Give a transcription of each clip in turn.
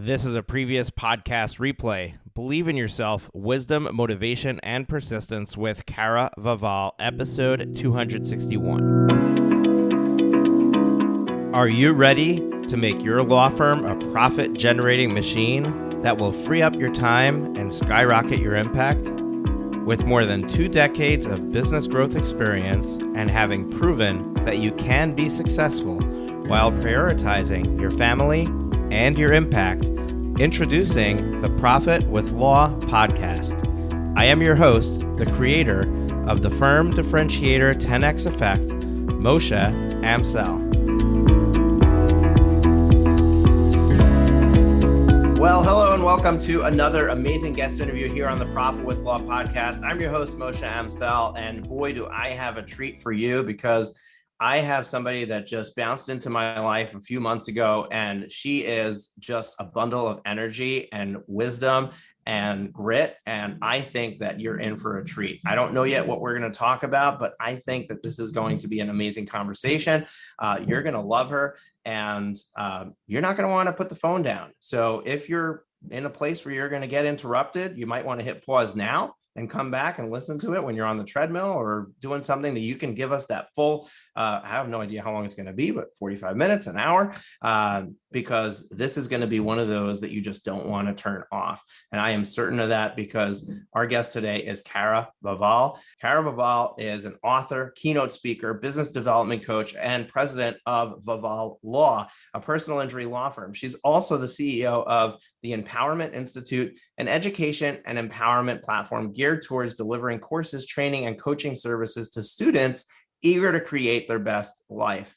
This is a previous podcast replay. Believe in yourself, wisdom, motivation, and persistence with Kara Vaval, episode 261. Are you ready to make your law firm a profit-generating machine that will free up your time and skyrocket your impact? With more than 2 decades of business growth experience and having proven that you can be successful while prioritizing your family and your impact, introducing the Profit with Law podcast. I am your host, the creator of the firm differentiator 10x effect, Moshe Amsel. Well, hello and welcome to another amazing guest interview here on the Profit with Law podcast. I'm your host, Moshe Amsel, and boy, do I have a treat for you because I have somebody that just bounced into my life a few months ago, and she is just a bundle of energy and wisdom and grit. And I think that you're in for a treat. I don't know yet what we're going to talk about, but I think that this is going to be an amazing conversation. You're going to love her, and you're not going to want to put the phone down. So if you're in a place where you're going to get interrupted, you might want to hit pause now and come back and listen to it when you're on the treadmill or doing something that you can give us that full, I have no idea how long it's going to be, but 45 minutes, an hour, because this is going to be one of those that you just don't want to turn off. And I am certain of that because our guest today is Kara Vaval. Kara Vaval is an author, keynote speaker, business development coach, and president of Vaval Law, a personal injury law firm. She's also the CEO of the Empowerment Institute, an education and empowerment platform geared towards delivering courses, training, and coaching services to students eager to create their best life.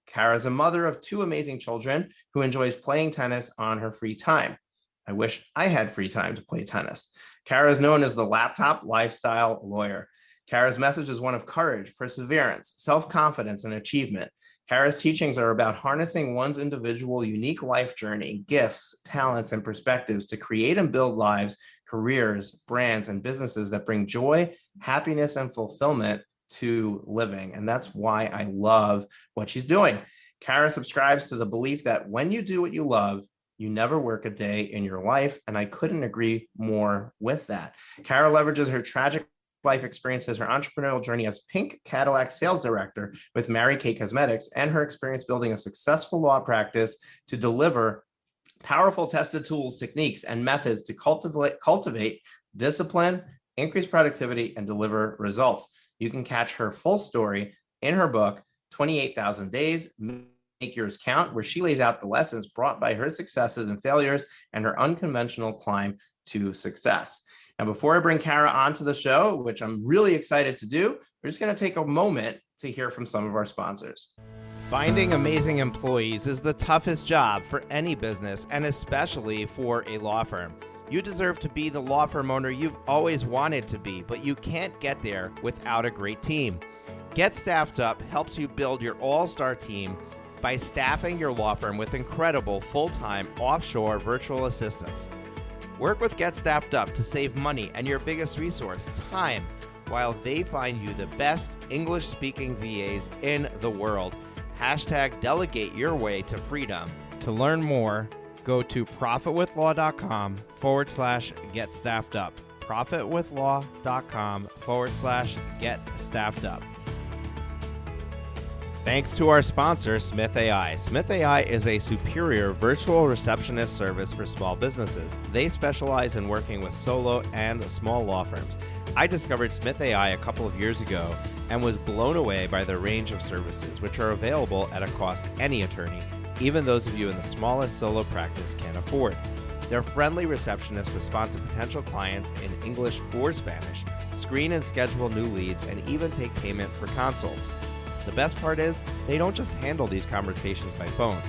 Kara is a mother of 2 amazing children who enjoys playing tennis on her free time. I wish I had free time to play tennis. Kara is known as the laptop lifestyle lawyer. Kara's message is one of courage, perseverance, self-confidence, and achievement. Kara's teachings are about harnessing one's individual unique life journey, gifts, talents, and perspectives to create and build lives, careers, brands, and businesses that bring joy, happiness, and fulfillment to living. And that's why I love what she's doing. Kara subscribes to the belief that when you do what you love, you never work a day in your life. And I couldn't agree more with that. Kara leverages her tragic life experience as her entrepreneurial journey as Pink Cadillac sales director with Mary Kay Cosmetics and her experience building a successful law practice to deliver powerful tested tools, techniques, and methods to cultivate discipline, increase productivity, and deliver results. You can catch her full story in her book, 28,000 Days, Make Yours Count, where she lays out the lessons brought by her successes and failures and her unconventional climb to success. Now, before I bring Kara onto the show, which I'm really excited to do, we're just going to take a moment to hear from some of our sponsors. Finding amazing employees is the toughest job for any business, and especially for a law firm. You deserve to be the law firm owner you've always wanted to be, but you can't get there without a great team. Get Staffed Up helps you build your all-star team by staffing your law firm with incredible full-time offshore virtual assistants. Work with Get Staffed Up to save money and your biggest resource, time, while they find you the best English-speaking VAs in the world. Hashtag delegate your way to freedom. To learn more, go to profitwithlaw.com/get staffed up. profitwithlaw.com/get staffed up. Thanks to our sponsor, Smith AI. Smith AI is a superior virtual receptionist service for small businesses. They specialize in working with solo and small law firms. I discovered Smith AI a couple of years ago and was blown away by their range of services, which are available at a cost any attorney, even those of you in the smallest solo practice, can afford. Their friendly receptionists respond to potential clients in English or Spanish, screen and schedule new leads, and even take payment for consults. The best part is, they don't just handle these conversations by phone.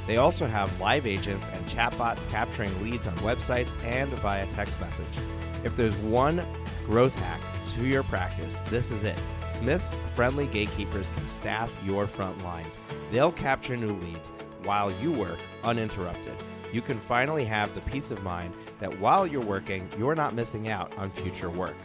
They also have live agents and chatbots capturing leads on websites and via text message. If there's one growth hack to your practice, this is it. Smith's friendly gatekeepers can staff your front lines. They'll capture new leads while you work uninterrupted. You can finally have the peace of mind that while you're working, you're not missing out on future work.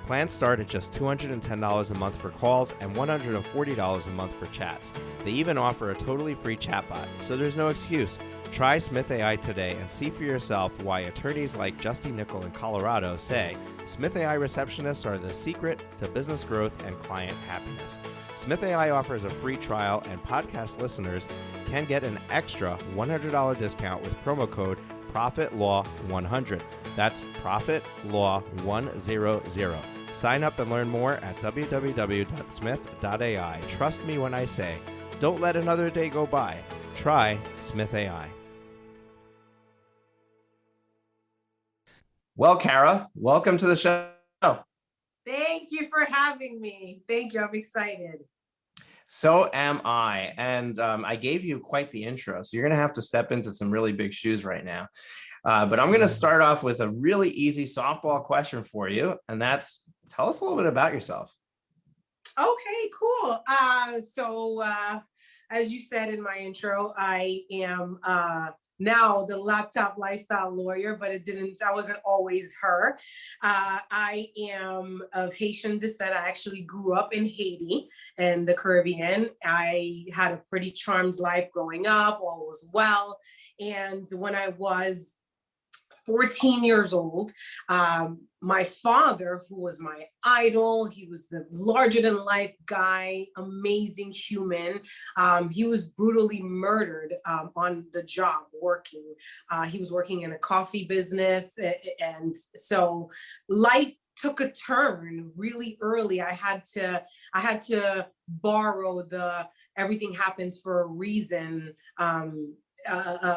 Plans start at just $210 a month for calls and $140 a month for chats. They even offer a totally free chatbot, so there's no excuse. Try Smith AI today and see for yourself why attorneys like Justy Nickel in Colorado say Smith AI receptionists are the secret to business growth and client happiness. Smith AI offers a free trial, and podcast listeners can get an extra $100 discount with promo code ProfitLaw100. That's ProfitLaw100. Sign up and learn more at www.smith.ai. Trust me when I say, don't let another day go by. Try Smith AI. Well, Kara, welcome to the show. Thank you for having me. Thank you. I'm excited. So am I. And I gave you quite the intro, so you're going to have to step into some really big shoes right now. But I'm going to start off with a really easy softball question for you. And that's, tell us a little bit about yourself. Okay, cool. So as you said in my intro, I am now the laptop lifestyle lawyer, but I wasn't always her. I am of Haitian descent. I actually grew up in Haiti and the Caribbean. I had a pretty charmed life growing up, all was well. And when I was 14 years old, my father, who was my idol, he was the larger than life guy, amazing human. He was brutally murdered on the job working. He was working in a coffee business. And so life took a turn really early. I had to borrow the everything happens for a reason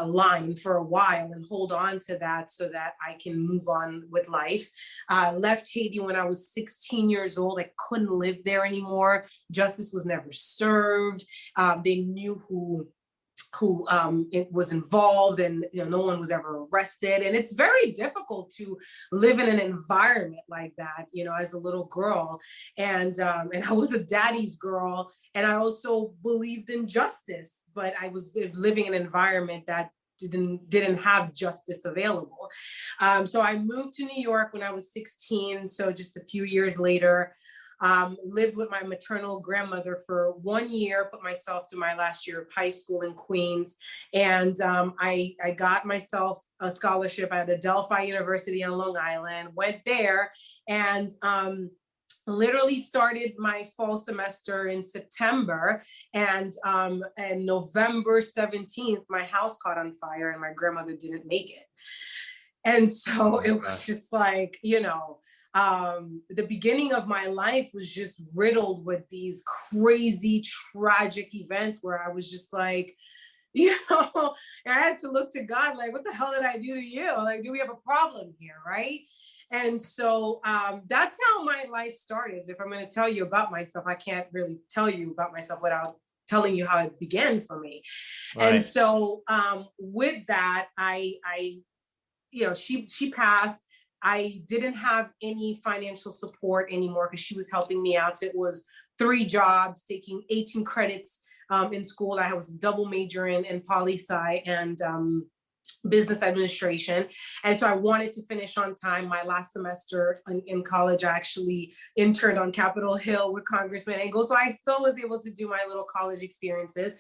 line for a while and hold on to that so that I can move on with life. Left Haiti when I was 16 years old. I couldn't live there anymore. Justice was never served. They knew who it was involved, and no one was ever arrested. And it's very difficult to live in an environment like that, as a little girl. And I was a daddy's girl, and I also believed in justice, but I was living in an environment that didn't have justice available. So I moved to New York when I was 16. So just a few years later, lived with my maternal grandmother for 1 year, put myself through my last year of high school in Queens. And I got myself a scholarship at Adelphi University on Long Island, went there and literally started my fall semester in September. And November 17th, my house caught on fire and my grandmother didn't make it. And so it was just like, the beginning of my life was just riddled with these crazy, tragic events where I was just like, I had to look to God, like, what the hell did I do to you? Like, do we have a problem here, right? And so that's how my life started. If I'm going to tell you about myself, I can't really tell you about myself without telling you how it began for me. Right. And so with that, she passed. I didn't have any financial support anymore because she was helping me out. So it was 3 jobs, taking 18 credits in school. I was a double major in poli-sci and business administration. And so I wanted to finish on time. My last semester in college, I actually interned on Capitol Hill with Congressman Engel. So I still was able to do my little college experiences.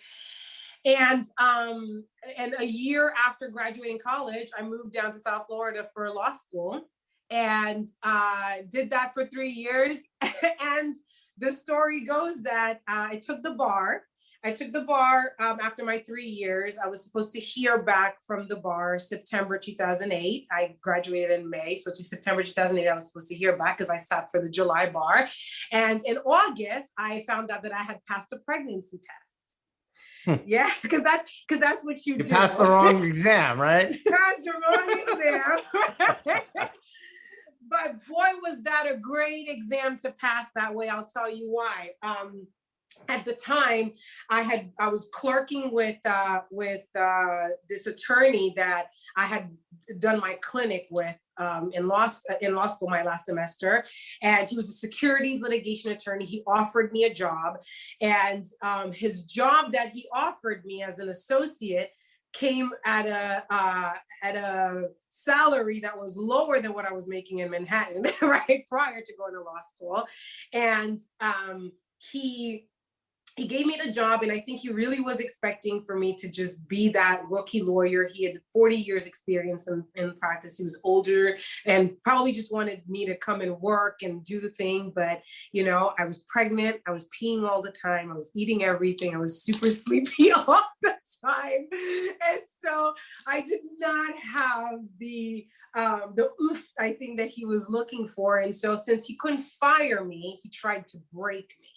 And a year after graduating college, I moved down to South Florida for law school and did that for 3 years. And the story goes that I took the bar. After my 3 years. I was supposed to hear back from the bar September 2008. I graduated in May. So to September 2008, I was supposed to hear back because I sat for the July bar. And in August, I found out that I had passed a pregnancy test. Yeah, because that's what you do. You passed the wrong exam, right? Passed the wrong exam. But boy, was that a great exam to pass that way. I'll tell you why. At the time, I was clerking with this attorney that I had done my clinic with in law school my last semester, and he was a securities litigation attorney. He offered me a job, and his job that he offered me as an associate came at a salary that was lower than what I was making in Manhattan, right, prior to going to law school, and he he gave me the job, and I think he really was expecting for me to just be that rookie lawyer. He had 40 years experience in practice. He was older and probably just wanted me to come and work and do the thing. But, you know, I was pregnant. I was peeing all the time. I was eating everything. I was super sleepy all the time. And so I did not have the oof, I think that he was looking for. And so since he couldn't fire me, he tried to break me.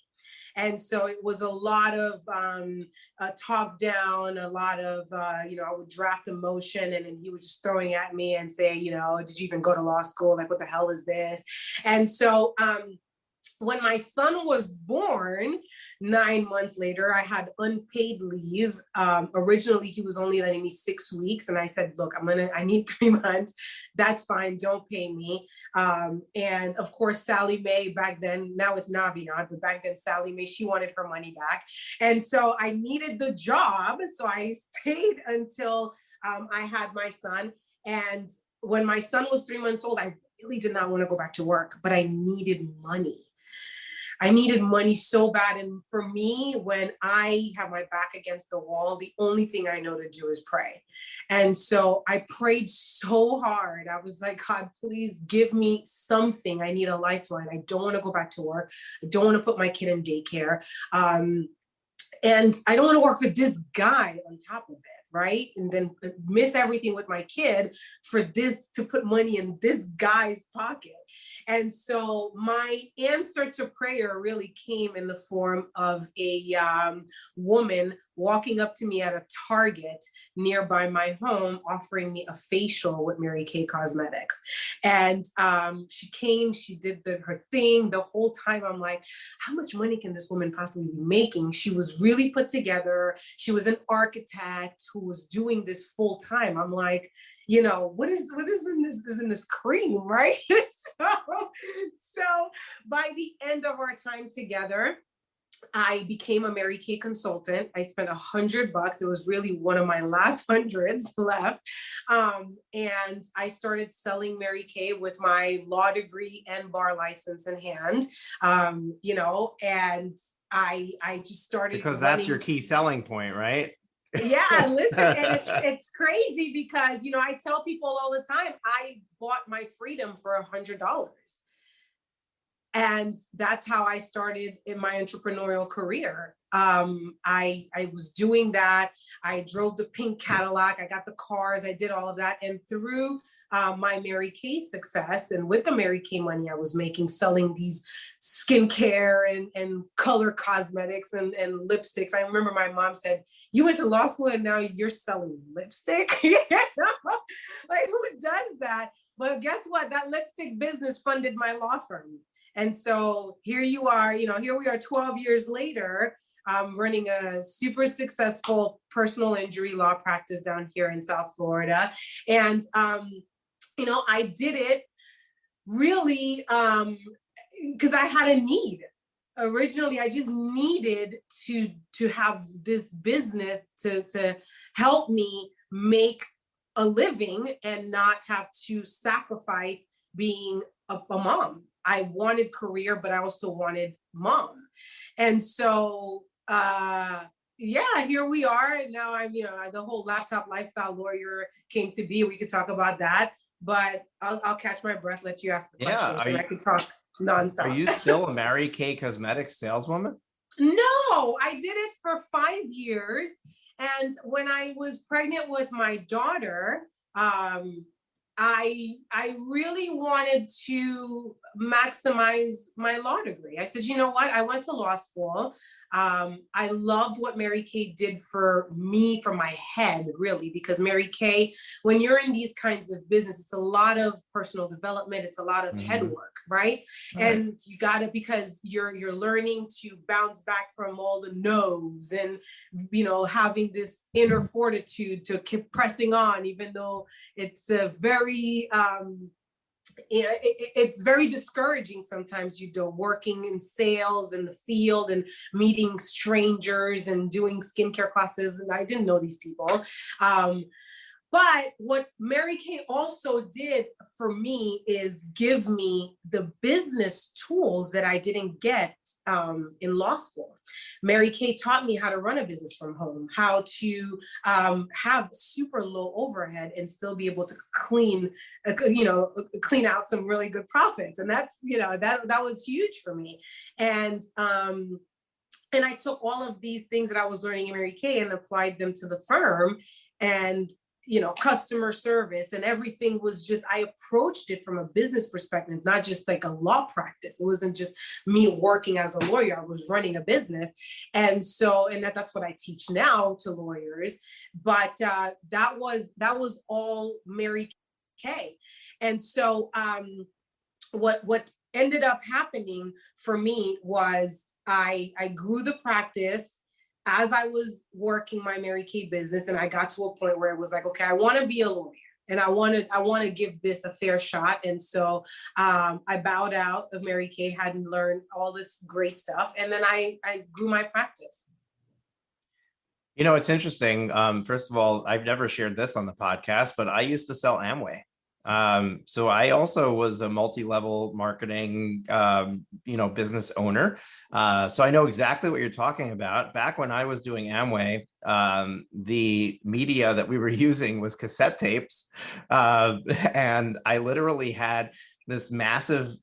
And so it was a lot of top down, a lot of, you know, I would draft a motion and then he was just throwing at me and say, you know, did you even go to law school? Like, what the hell is this? And so when my son was born, 9 months later, I had unpaid leave. Originally, he was only letting me 6 weeks. And I said, look, I need 3 months. That's fine. Don't pay me. And of course, Sally Mae back then, now it's Navient, but back then Sally Mae, she wanted her money back. And so I needed the job. So I stayed until I had my son. And when my son was 3 months old, I really did not want to go back to work, but I needed money. I needed money so bad. And for me, when I have my back against the wall, the only thing I know to do is pray. And so I prayed so hard. I was like, God, please give me something. I need a lifeline. I don't want to go back to work. I don't want to put my kid in daycare. And I don't want to work for this guy on top of it, right? And then miss everything with my kid for this, to put money in this guy's pocket. And so my answer to prayer really came in the form of a woman walking up to me at a Target nearby my home, offering me a facial with Mary Kay Cosmetics. And she came, she did her thing. The whole time I'm like, how much money can this woman possibly be making? She was really put together. She was an architect who was doing this full time. I'm like, you know, what is in this cream, right? So by the end of our time together, I became a Mary Kay consultant. I spent $100. It was really one of my last hundreds left. And I started selling Mary Kay with my law degree and bar license in hand, you know, and I just started. Because that's your key selling point, right? Yeah, listen, and it's crazy because, you know, I tell people all the time, I bought my freedom for $100. And that's how I started in my entrepreneurial career. I was doing that. I drove the pink Cadillac. I got the cars. I did all of that. And through my Mary Kay success and with the Mary Kay money I was making, selling these skincare and color cosmetics and lipsticks. I remember my mom said, you went to law school and now you're selling lipstick? You know? Like, who does that? But guess what? That lipstick business funded my law firm. And so here you are, you know, here we are 12 years later, running a super successful personal injury law practice down here in South Florida. And, you know, I did it really because I had a need. Originally, I just needed to have this business to help me make a living and not have to sacrifice being a mom. I wanted career, but I also wanted mom. And so, yeah, here we are. And now I'm, you know, the whole laptop lifestyle lawyer came to be. We could talk about that, but I'll catch my breath, let you ask the questions, and I can talk nonstop. Are you still a Mary Kay Cosmetics saleswoman? No, I did it for 5 years. And when I was pregnant with my daughter, I really wanted to maximize my law degree. I said, you know what? I went to law school. I loved what Mary Kay did for me, for my head, really, because Mary Kay, when you're in these kinds of business, it's a lot of personal development. It's a lot of head work, right? And you got to, because you're learning to bounce back from all the no's and, you know, having this inner fortitude to keep pressing on, even though it's a very, it's very discouraging sometimes, you know, working in sales in the field and meeting strangers and doing skincare classes. And I didn't know these people. But what Mary Kay also did for me is give me the business tools that I didn't get in law school. Mary Kay taught me how to run a business from home, how to have super low overhead and still be able to clean out some really good profits. And that's, that was huge for me. And I took all of these things that I was learning in Mary Kay and applied them to the firm. And customer service and everything was just, I approached it from a business perspective, not just like a law practice. It wasn't just me working as a lawyer. I was running a business. And that's what I teach now to lawyers. But that was all Mary Kay. And so what ended up happening for me was I grew the practice as I was working my Mary Kay business, and I got to a point where it was like, okay, I want to be a lawyer and I want to give this a fair shot. And so I bowed out of Mary Kay, hadn't learned all this great stuff. And then I grew my practice. It's interesting. First of all, I've never shared this on the podcast, but I used to sell Amway. So I also was a multi-level marketing, business owner. So I know exactly what you're talking about. Back when I was doing Amway, the media that we were using was cassette tapes. And I literally had this massive,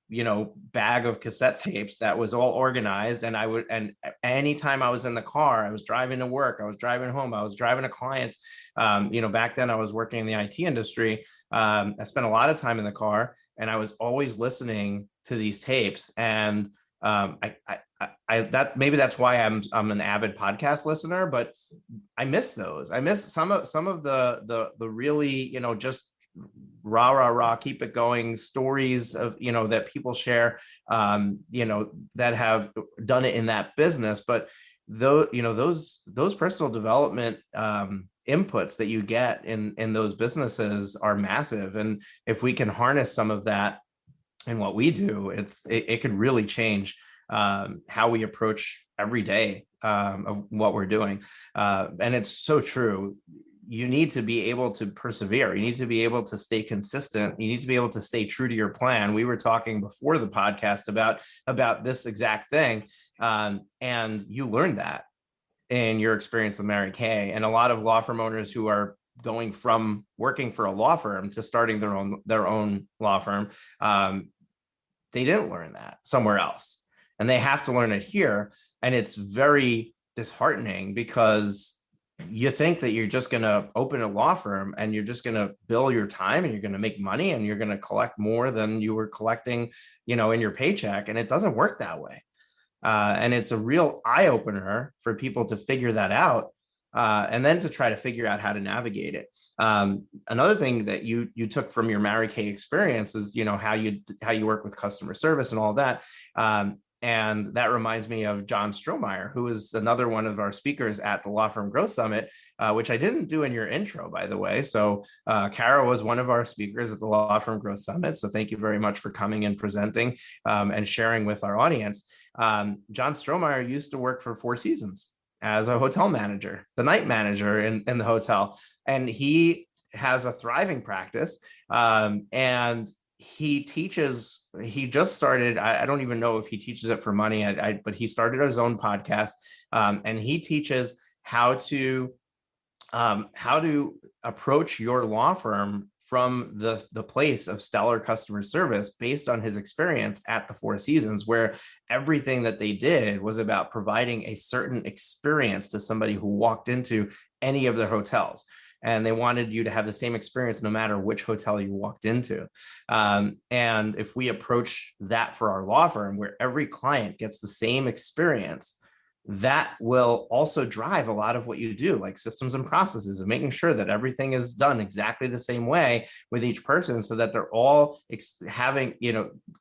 bag of cassette tapes that was all organized. And anytime I was in the car, I was driving to work, I was driving home, I was driving to clients. Back then I was working in the IT industry. I spent a lot of time in the car and I was always listening to these tapes. And that's why I'm an avid podcast listener, but I miss those. I miss some of the really, just rah, keep it going stories of, that people share, that have done it in that business. But those personal development inputs that you get in those businesses are massive. And if we can harness some of that in what we do, it could really change how we approach every day of what we're doing. And it's so true. You need to be able to persevere. You need to be able to stay consistent. You need to be able to stay true to your plan. We were talking before the podcast about this exact thing. And you learned that in your experience with Mary Kay. And a lot of law firm owners who are going from working for a law firm to starting their own law firm, they didn't learn that somewhere else. And they have to learn it here. And it's very disheartening because you think that you're just going to open a law firm and you're just going to bill your time and you're going to make money and you're going to collect more than you were collecting, in your paycheck. And it doesn't work that way. And it's a real eye opener for people to figure that out. And then to try to figure out how to navigate it. Another thing that you took from your Mary Kay experience is, how you work with customer service and all that. And that reminds me of John Strohmeyer, who is another one of our speakers at the Law Firm Growth Summit, which I didn't do in your intro, by the way. So Kara was one of our speakers at the Law Firm Growth Summit. So thank you very much for coming and presenting and sharing with our audience. John Strohmeyer used to work for Four Seasons as a hotel manager, the night manager in the hotel. And he has a thriving practice. And he just started, I don't even know if he teaches it for money, but he started his own podcast, and he teaches how to approach your law firm from the place of stellar customer service based on his experience at the Four Seasons, where everything that they did was about providing a certain experience to somebody who walked into any of their hotels. And they wanted you to have the same experience no matter which hotel you walked into. And if we approach that for our law firm, where every client gets the same experience, that will also drive a lot of what you do, like systems and processes, and making sure that everything is done exactly the same way with each person, so that they're all having,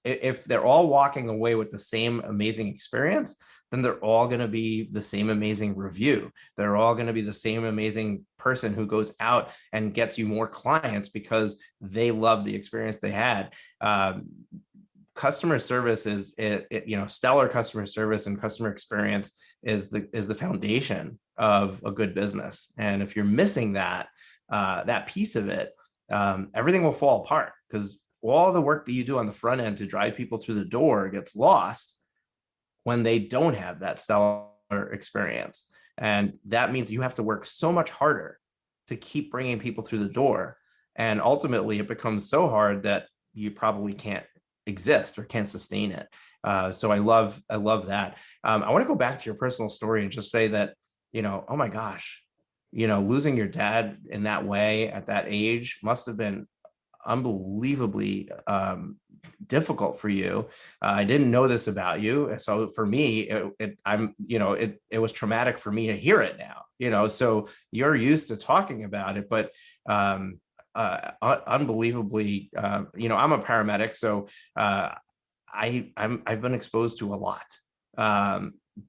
if they're all walking away with the same amazing experience, then they're all going to be the same amazing review. They're all going to be the same amazing person who goes out and gets you more clients because they love the experience they had. Customer service is, stellar customer service and customer experience is the foundation of a good business. And if you're missing that, that piece of it, everything will fall apart, because all the work that you do on the front end to drive people through the door gets lost when they don't have that stellar experience. And that means you have to work so much harder to keep bringing people through the door. And ultimately, it becomes so hard that you probably can't exist or can't sustain it. So I love that. I want to go back to your personal story and just say that, oh my gosh, losing your dad in that way at that age must have been unbelievably difficult for you. I didn't know this about you, so for me, it was traumatic for me to hear it now. So you're used to talking about it, but unbelievably, I'm a paramedic, so I've been exposed to a lot.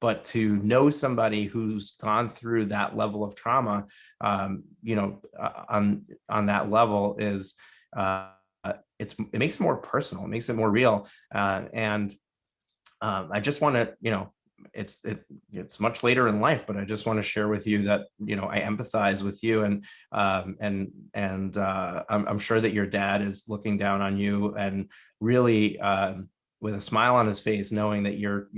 But to know somebody who's gone through that level of trauma, on that level is, it makes it more personal, it makes it more real. And I just want to, it's much later in life, but I just want to share with you that, I empathize with you, and I'm sure that your dad is looking down on you and really, with a smile on his face, knowing that you're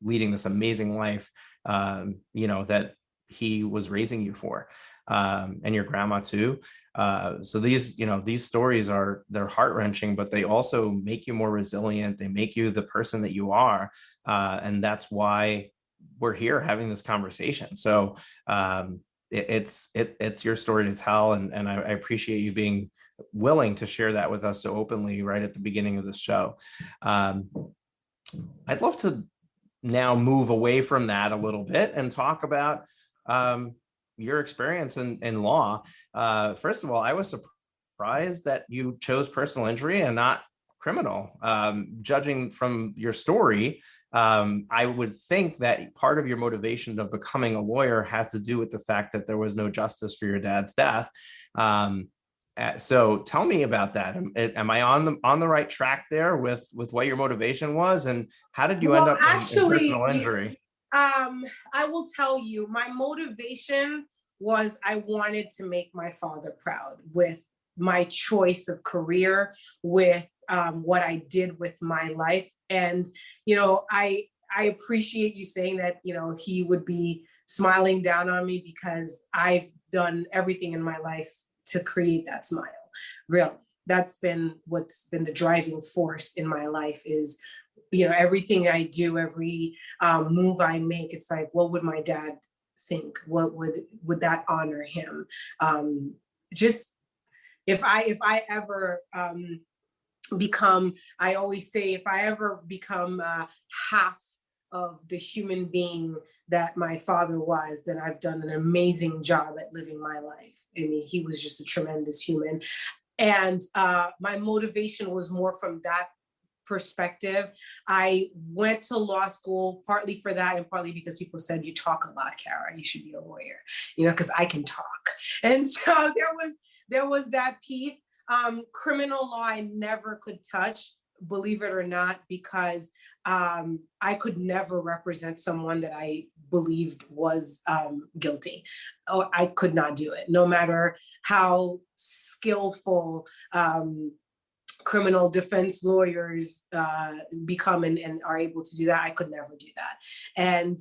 leading this amazing life, that he was raising you for, and your grandma too. So these stories they're heart-wrenching, but they also make you more resilient. They make you the person that you are. And that's why we're here having this conversation. So it's your story to tell. And I appreciate you being willing to share that with us so openly right at the beginning of this show. I'd love to now move away from that a little bit and talk about your experience in law. First of all, I was surprised that you chose personal injury and not criminal. Judging from your story, I would think that part of your motivation of becoming a lawyer has to do with the fact that there was no justice for your dad's death. So tell me about that. Am I on the right track there with what your motivation was, and how did you end up in personal injury? I will tell you, my motivation was I wanted to make my father proud with my choice of career, with what I did with my life. And, I appreciate you saying that, he would be smiling down on me, because I've done everything in my life to create that smile. Really, that's been what's been the driving force in my life is, everything I do, every move I make, it's like, what would my dad think? What would that honor him? Just if I ever become, I always say, if I ever become half of the human being that my father was, then I've done an amazing job at living my life. I mean, he was just a tremendous human. And my motivation was more from that perspective. I went to law school partly for that, and partly because people said, you talk a lot, Kara, you should be a lawyer, because I can talk. And so there was that piece. Criminal law I never could touch, believe it or not, because I could never represent someone that I believed was guilty. Oh, I could not do it, no matter how skillful criminal defense lawyers become and are able to do that. I could never do that. And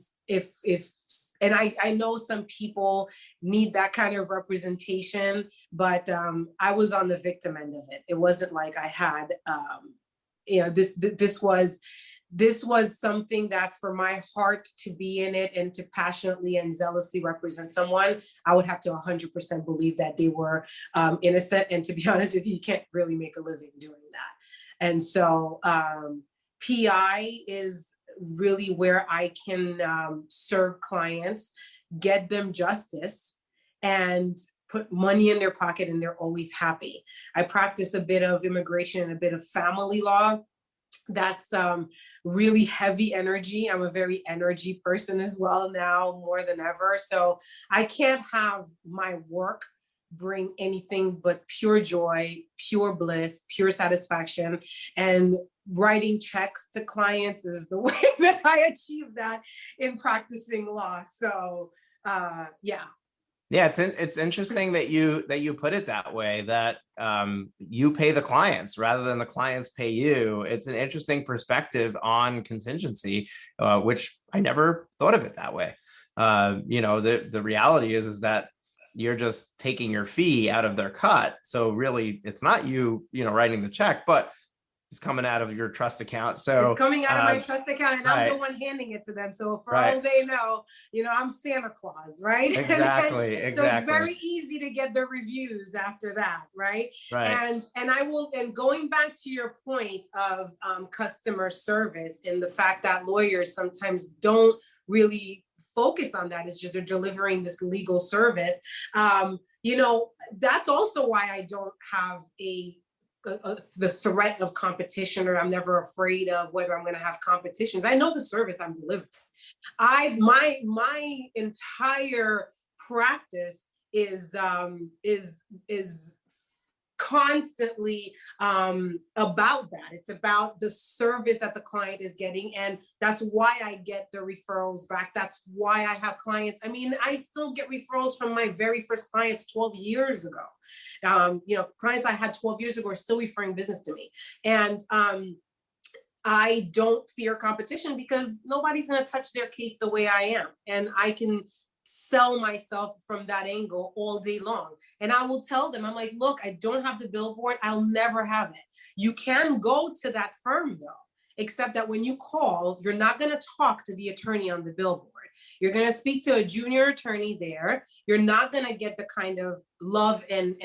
and I know some people need that kind of representation, but I was on the victim end of it. It wasn't like I had, this was something that, for my heart to be in it and to passionately and zealously represent someone, I would have to 100% believe that they were innocent. And to be honest with you can't really make a living doing that. And so PI is really where I can serve clients, get them justice, and put money in their pocket, and they're always happy. I practice a bit of immigration and a bit of family law. That's really heavy energy. I'm a very energy person as well now, more than ever. So I can't have my work bring anything but pure joy, pure bliss, pure satisfaction. And writing checks to clients is the way that I achieve that in practicing law. So yeah. Yeah, it's interesting that you put it that way, that you pay the clients rather than the clients pay you. It's an interesting perspective on contingency, which I never thought of it that way. The reality is that you're just taking your fee out of their cut. So really, it's not you writing the check, but it's coming out of your trust account. So it's coming out of my trust account, and right. I'm the one handing it to them. So for Right. all they know, I'm Santa Claus, right? Exactly. So it's very easy to get the reviews after that, right? Right. And going back to your point of customer service and the fact that lawyers sometimes don't really focus on that, is just they're delivering this legal service. That's also why I don't have the threat of competition, or I'm never afraid of whether I'm going to have competitions. I know the service I'm delivering. My entire practice is constantly about that. It's about the service that the client is getting, and that's why I get the referrals back. That's why I have clients. I mean, I still get referrals from my very first clients 12 years ago. Clients I had 12 years ago are still referring business to me, and I don't fear competition because nobody's going to touch their case the way I am, and I can sell myself from that angle all day long. And I will tell them, I'm like, look, I don't have the billboard. I'll never have it. You can go to that firm though, except that when you call, you're not going to talk to the attorney on the billboard. You're going to speak to a junior attorney there. You're not going to get the kind of love and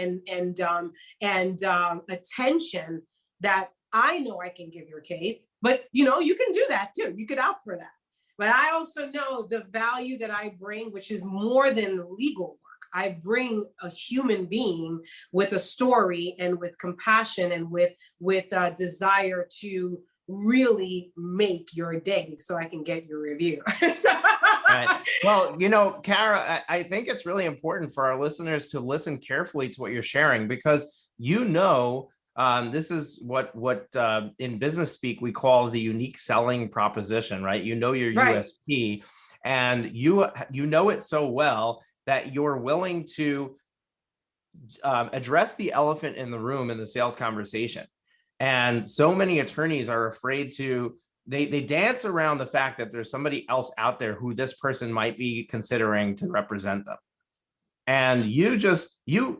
attention that I know I can give your case. But you can do that too. You could opt for that. But I also know the value that I bring, which is more than legal work. I bring a human being with a story and with compassion and with a desire to really make your day so I can get your review. Right. Well, Kara, I think it's really important for our listeners to listen carefully to what you're sharing, because this is what in business speak we call the unique selling proposition, right? Your right. USP, and you know it so well that you're willing to address the elephant in the room in the sales conversation. And so many attorneys are afraid to. They dance around the fact that there's somebody else out there who this person might be considering to represent them. And you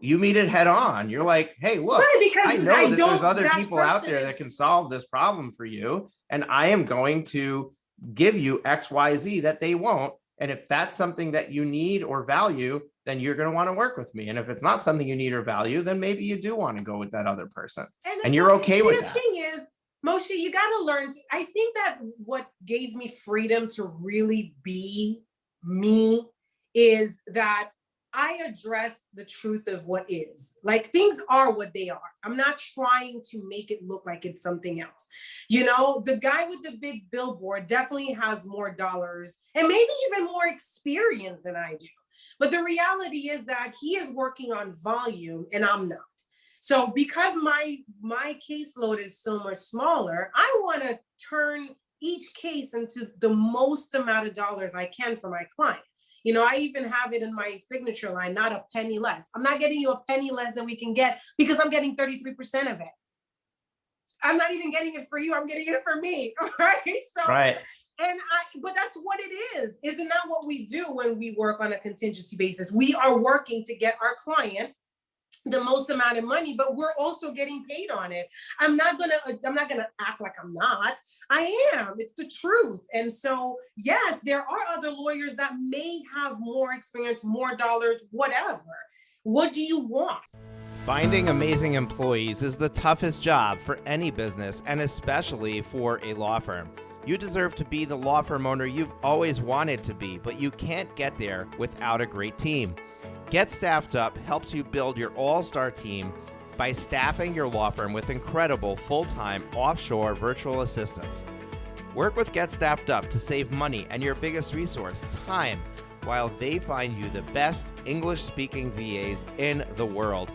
meet it head on. You're like, hey, look, I know that there's other people out there that can solve this problem for you. And I am going to give you X, Y, Z that they won't. And if that's something that you need or value, then you're going to want to work with me. And if it's not something you need or value, then maybe you do want to go with that other person. And you're okay with that. The thing is, Moshe, you got to learn. I think that what gave me freedom to really be me is that I address the truth of what is. Like, things are what they are. I'm not trying to make it look like it's something else. The guy with the big billboard definitely has more dollars and maybe even more experience than I do. But the reality is that he is working on volume and I'm not. So because my caseload is so much smaller, I want to turn each case into the most amount of dollars I can for my client. I even have it in my signature line, not a penny less. I'm not getting you a penny less than we can get because I'm getting 33% of it. I'm not even getting it for you. I'm getting it for me, right? So, right. But that's what it is. Isn't that what we do when we work on a contingency basis? We are working to get our client the most amount of money, but we're also getting paid on it. I'm not gonna act like I'm not. I am. It's the truth. And so, yes, there are other lawyers that may have more experience, more dollars, whatever. What do you want? Finding amazing employees is the toughest job for any business, and especially for a law firm. You deserve to be the law firm owner you've always wanted to be, but you can't get there without a great team. Get Staffed Up helps you build your all-star team by staffing your law firm with incredible full-time offshore virtual assistants. Work with Get Staffed Up to save money and your biggest resource, time, while they find you the best English-speaking VAs in the world.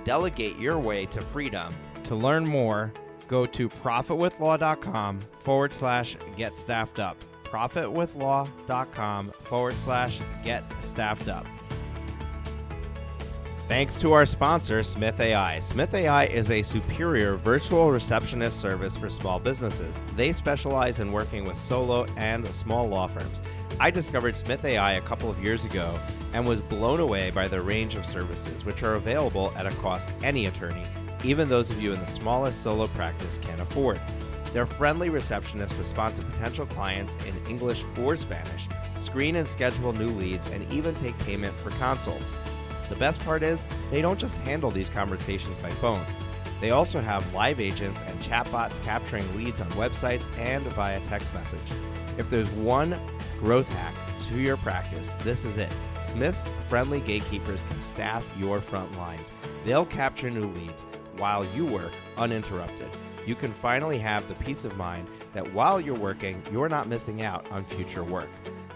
#delegate your way to freedom. To learn more, go to profitwithlaw.com/get staffed up. profitwithlaw.com/get staffed up. Thanks to our sponsor, Smith AI. Smith AI is a superior virtual receptionist service for small businesses. They specialize in working with solo and small law firms. I discovered Smith AI a couple of years ago and was blown away by the range of services, which are available at a cost any attorney, even those of you in the smallest solo practice, can afford. Their friendly receptionists respond to potential clients in English or Spanish, screen and schedule new leads, and even take payment for consults. The best part is, they don't just handle these conversations by phone. They also have live agents and chatbots capturing leads on websites and via text message. If there's one growth hack to your practice, this is it. Smith's friendly gatekeepers can staff your front lines. They'll capture new leads while you work uninterrupted. You can finally have the peace of mind that while you're working, you're not missing out on future work.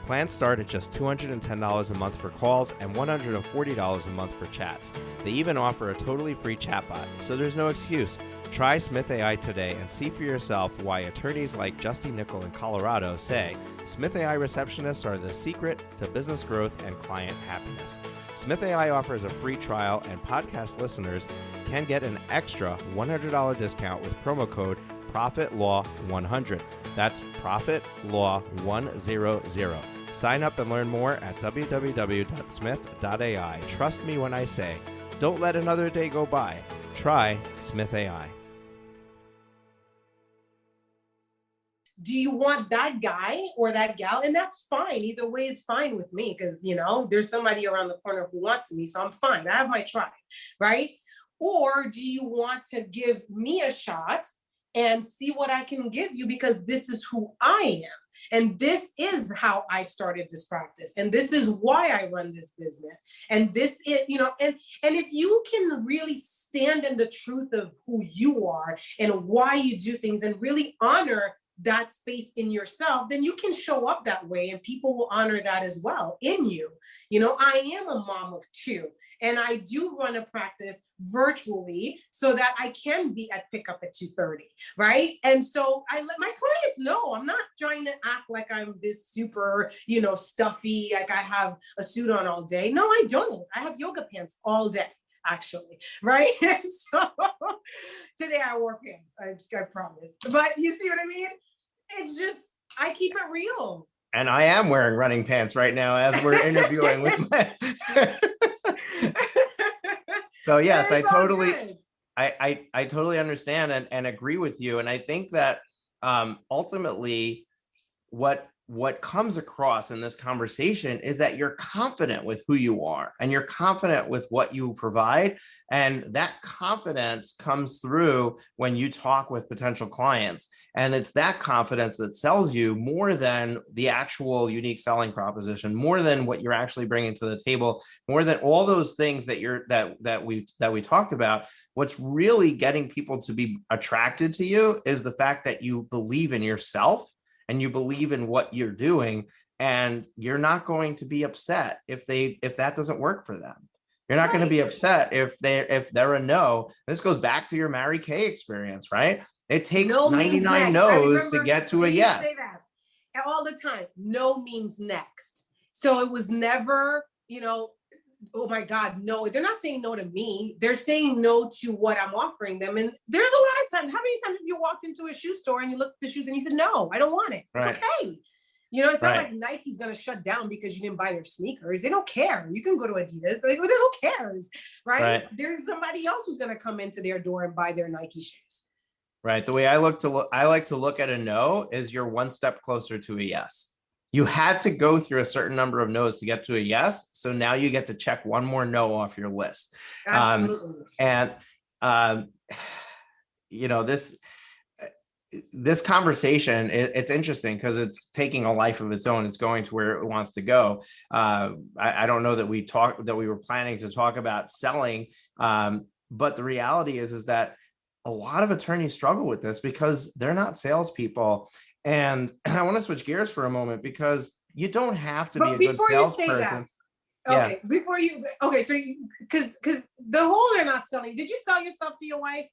Plans start at just $210 a month for calls and $140 a month for chats. They even offer a totally free chatbot, so there's no excuse. Try Smith AI today and see for yourself why attorneys like Justy Nickel in Colorado say Smith AI receptionists are the secret to business growth and client happiness. Smith AI offers a free trial, and podcast listeners can get an extra $100 discount with promo code ProfitLaw100. That's ProfitLaw100. Sign up and learn more at www.smith.ai. Trust me when I say, don't let another day go by. Try Smith AI. Do you want that guy or that gal? And that's fine. Either way is fine with me because, there's somebody around the corner who wants me. So I'm fine. I have my tribe, right? Or do you want to give me a shot and see what I can give you, because this is who I am. And this is how I started this practice. And this is why I run this business. And this is, and if you can really stand in the truth of who you are and why you do things and really honor that space in yourself, then you can show up that way and people will honor that as well in you. I am a mom of two and I do run a practice virtually so that I can be at pickup at 2:30, right? And so I let my clients know I'm not trying to act like I'm this super, stuffy, like I have a suit on all day. No, I don't. I have yoga pants all day, actually, right? So today I wore pants, I promise. But you see what I mean? It's just, I keep it real. And I am wearing running pants right now as we're interviewing with my... So yes, I totally understand and agree with you. And I think that ultimately what comes across in this conversation is that you're confident with who you are and you're confident with what you provide. And that confidence comes through when you talk with potential clients. And it's that confidence that sells you more than the actual unique selling proposition, more than what you're actually bringing to the table, more than all those things that we talked about. What's really getting people to be attracted to you is the fact that you believe in yourself and you believe in what you're doing, and you're not going to be upset if that doesn't work for them. You're not going to be upset if they're a no. This goes back to your Mary Kay experience, right? It takes 99 no's to get to a yes. Say that all the time. No means next. So it was never, oh my God, no. They're not saying no to me. They're saying no to what I'm offering them. And there's a lot of times. How many times have you walked into a shoe store and you looked at the shoes and you said, no, I don't want it. It's okay. It's not like Nike's going to shut down because you didn't buy their sneakers. They don't care. You can go to Adidas. Like, who cares, right? There's somebody else who's going to come into their door and buy their Nike shoes. Right. The way I like to look at a no is you're one step closer to a yes. You had to go through a certain number of no's to get to a yes. So now you get to check one more no off your list. Absolutely. This conversation, it's interesting because it's taking a life of its own. It's going to where it wants to go. I don't know that we were planning to talk about selling, but the reality is that a lot of attorneys struggle with this because they're not salespeople. And I want to switch gears for a moment because you don't have to be a good salesperson. Okay, so because the whole they're not selling. Did you sell yourself to your wife?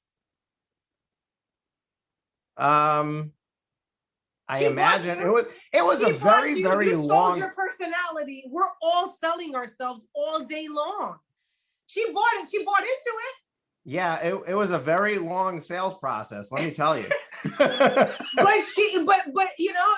I imagine it was a very, very long. You sold your personality. We're all selling ourselves all day long. She bought it. She bought into it. Yeah, it was a very long sales process, let me tell you. but you know,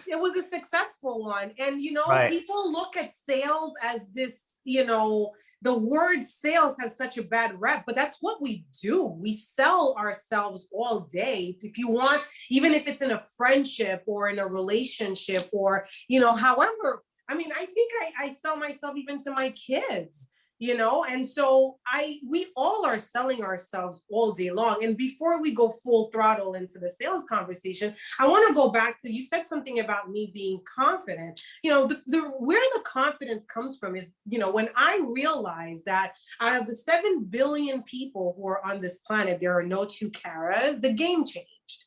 it was a successful one. And you know, Right. people look at sales as this, you know, the word sales has such a bad rep, but that's what we do. We sell ourselves all day. If you want, even if it's in a friendship or in a relationship or, you know, however, I mean, I think I sell myself even to my kids, you know, and so we all are selling ourselves all day long. And before we go full throttle into the sales conversation, I want to go back to, you said something about me being confident. You know, where the confidence comes from is, you know, when I realized that out of the 7 billion people who are on this planet, there are no two Karas, the game changed.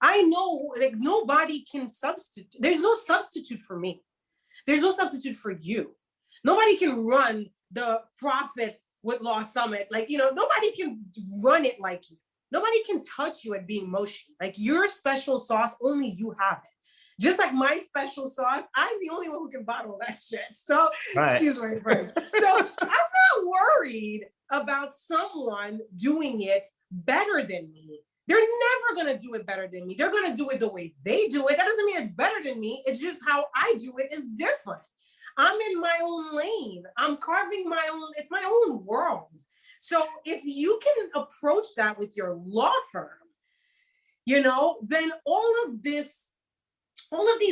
I know, like, nobody can substitute. There's no substitute for me. There's no substitute for you. Nobody can run the Profit with Law Summit. Like, you know, nobody can run it like you. Nobody can touch you at being Moshe. Like, your special sauce, only you have it. Just like my special sauce, I'm the only one who can bottle that shit. So, Right. Excuse my French. So I'm not worried about someone doing it better than me. They're never going to do it better than me. They're going to do it the way they do it. That doesn't mean it's better than me. It's just how I do it is different. I'm in my own lane. I'm carving my own, it's my own world. So if you can approach that with your law firm, you know, then all of these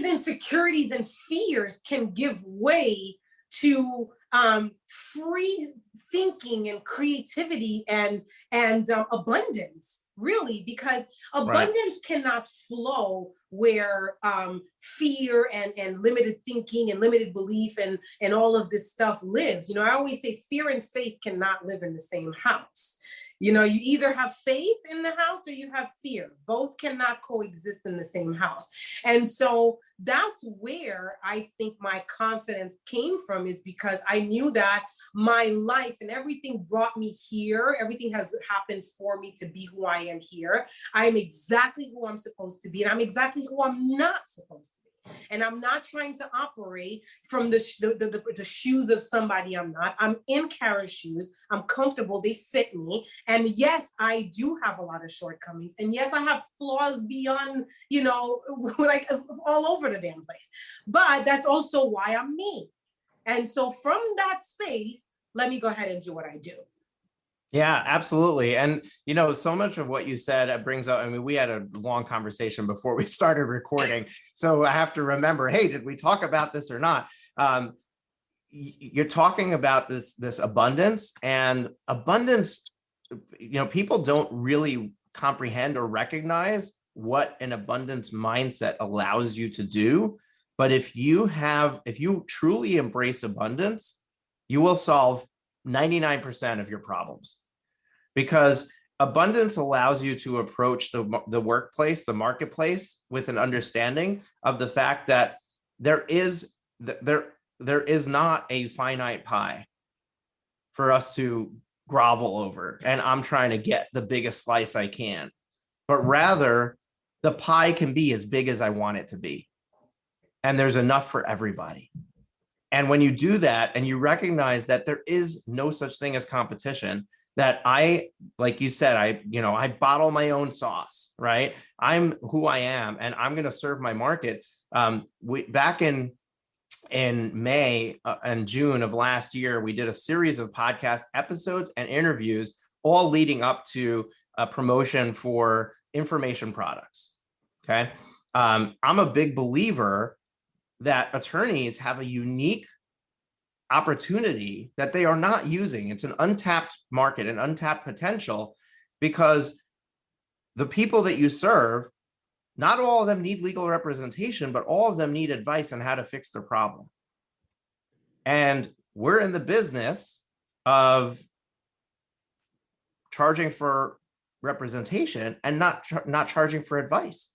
insecurities and fears can give way to free thinking and creativity and abundance, really, because abundance cannot flow where fear and limited thinking and limited belief and all of this stuff lives. You know, I always say fear and faith cannot live in the same house. You know, you either have faith in the house or you have fear. Both cannot coexist in the same house. And so that's where I think my confidence came from, is because I knew that my life and everything brought me here. Everything has happened for me to be who I am here. I'm exactly who I'm supposed to be, and I'm exactly who I'm not supposed to be. And I'm not trying to operate from the shoes of somebody I'm not. I'm in Kara's shoes. I'm comfortable. They fit me. And yes, I do have a lot of shortcomings. And yes, I have flaws beyond, you know, like all over the damn place. But that's also why I'm me. And so from that space, let me go ahead and do what I do. Yeah, absolutely. And, you know, so much of what you said brings up, I mean, we had a long conversation before we started recording. So I have to remember, hey, did we talk about this or not? You're talking about this abundance, and abundance, you know, people don't really comprehend or recognize what an abundance mindset allows you to do. But if you truly embrace abundance, you will solve 99% of your problems, because abundance allows you to approach the workplace, the marketplace, with an understanding of the fact that there is not a finite pie for us to grovel over, and I'm trying to get the biggest slice I can, but rather the pie can be as big as I want it to be, and there's enough for everybody. And when you do that and you recognize that there is no such thing as competition, that like you said, I bottle my own sauce, right? I'm who I am, and I'm going to serve my market. Back in May and June of last year, we did a series of podcast episodes and interviews, all leading up to a promotion for information products. Okay. I'm a big believer that attorneys have a unique opportunity that they are not using. It's an untapped market, an untapped potential, because the people that you serve, not all of them need legal representation, but all of them need advice on how to fix their problem. And we're in the business of charging for representation and not charging for advice.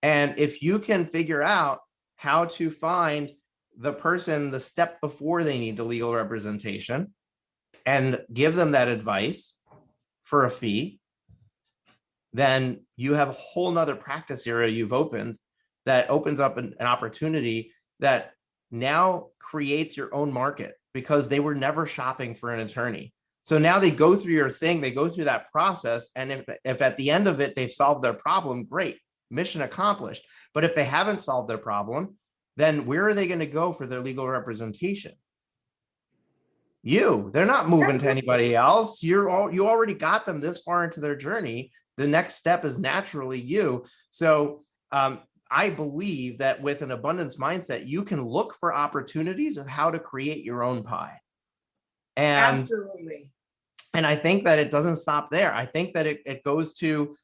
And if you can figure out how to find the person the step before they need the legal representation and give them that advice for a fee, then you have a whole nother practice area you've opened that opens up an opportunity that now creates your own market, because they were never shopping for an attorney. So now they go through your thing, they go through that process. And if at the end of it, they've solved their problem, great, mission accomplished. But if they haven't solved their problem, then where are they going to go for their legal representation? They're not moving to anybody else. You already got them this far into their journey. The next step is naturally you. So I believe that with an abundance mindset, you can look for opportunities of how to create your own pie. And absolutely. And I think that it doesn't stop there. I think that it goes to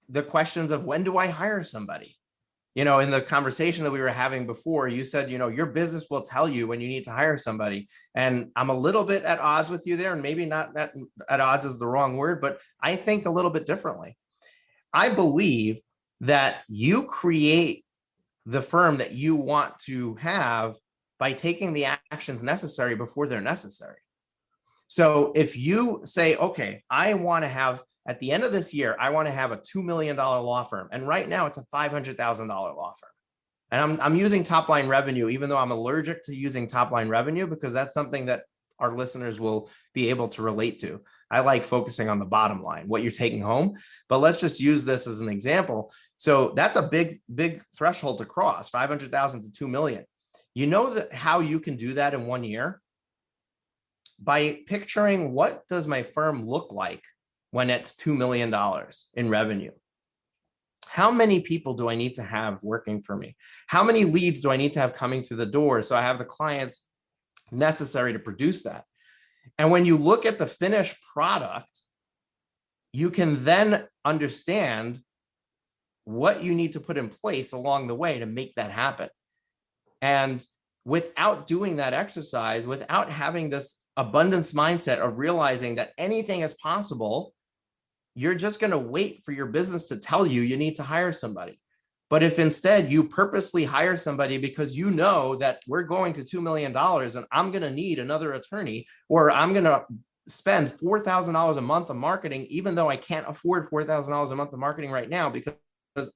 the questions of, when do I hire somebody? In the conversation that we were having before, you said, your business will tell you when you need to hire somebody. And I'm a little bit at odds with you there, and maybe not at odds is the wrong word, but I think a little bit differently. I believe that you create the firm that you want to have by taking the actions necessary before they're necessary. So if you say, okay, I want to have, at the end of this year, I want to have a $2 million law firm. And right now it's a $500,000 law firm. And I'm using top line revenue, even though I'm allergic to using top line revenue, because that's something that our listeners will be able to relate to. I like focusing on the bottom line, what you're taking home. But let's just use this as an example. So that's a big threshold to cross, 500,000 to 2 million. You know that how you can do that in 1 year? By picturing, what does my firm look like when it's $2 million in revenue? How many people do I need to have working for me? How many leads do I need to have coming through the door so I have the clients necessary to produce that? And when you look at the finished product, you can then understand what you need to put in place along the way to make that happen. And without doing that exercise, without having this abundance mindset of realizing that anything is possible, you're just going to wait for your business to tell you you need to hire somebody. But if instead you purposely hire somebody because you know that we're going to $2 million and I'm going to need another attorney, or I'm going to spend $4,000 a month of marketing, even though I can't afford $4,000 a month of marketing right now, because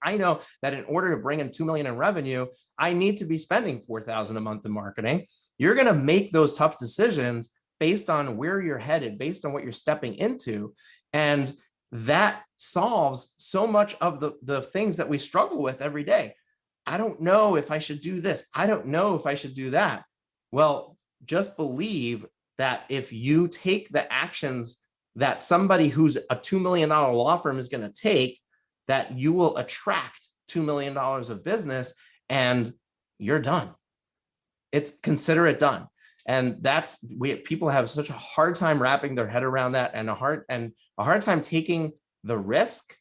I know that in order to bring in 2 million in revenue, I need to be spending 4,000 a month in marketing. You're going to make those tough decisions based on where you're headed, based on what you're stepping into. And that solves so much of the things that we struggle with every day. I don't know if I should do this. I don't know if I should do that. Well, just believe that if you take the actions that somebody who's a $2 million law firm is going to take, that you will attract $2 million of business and you're done. Consider it done. And people have such a hard time wrapping their head around that, and a hard time taking the risk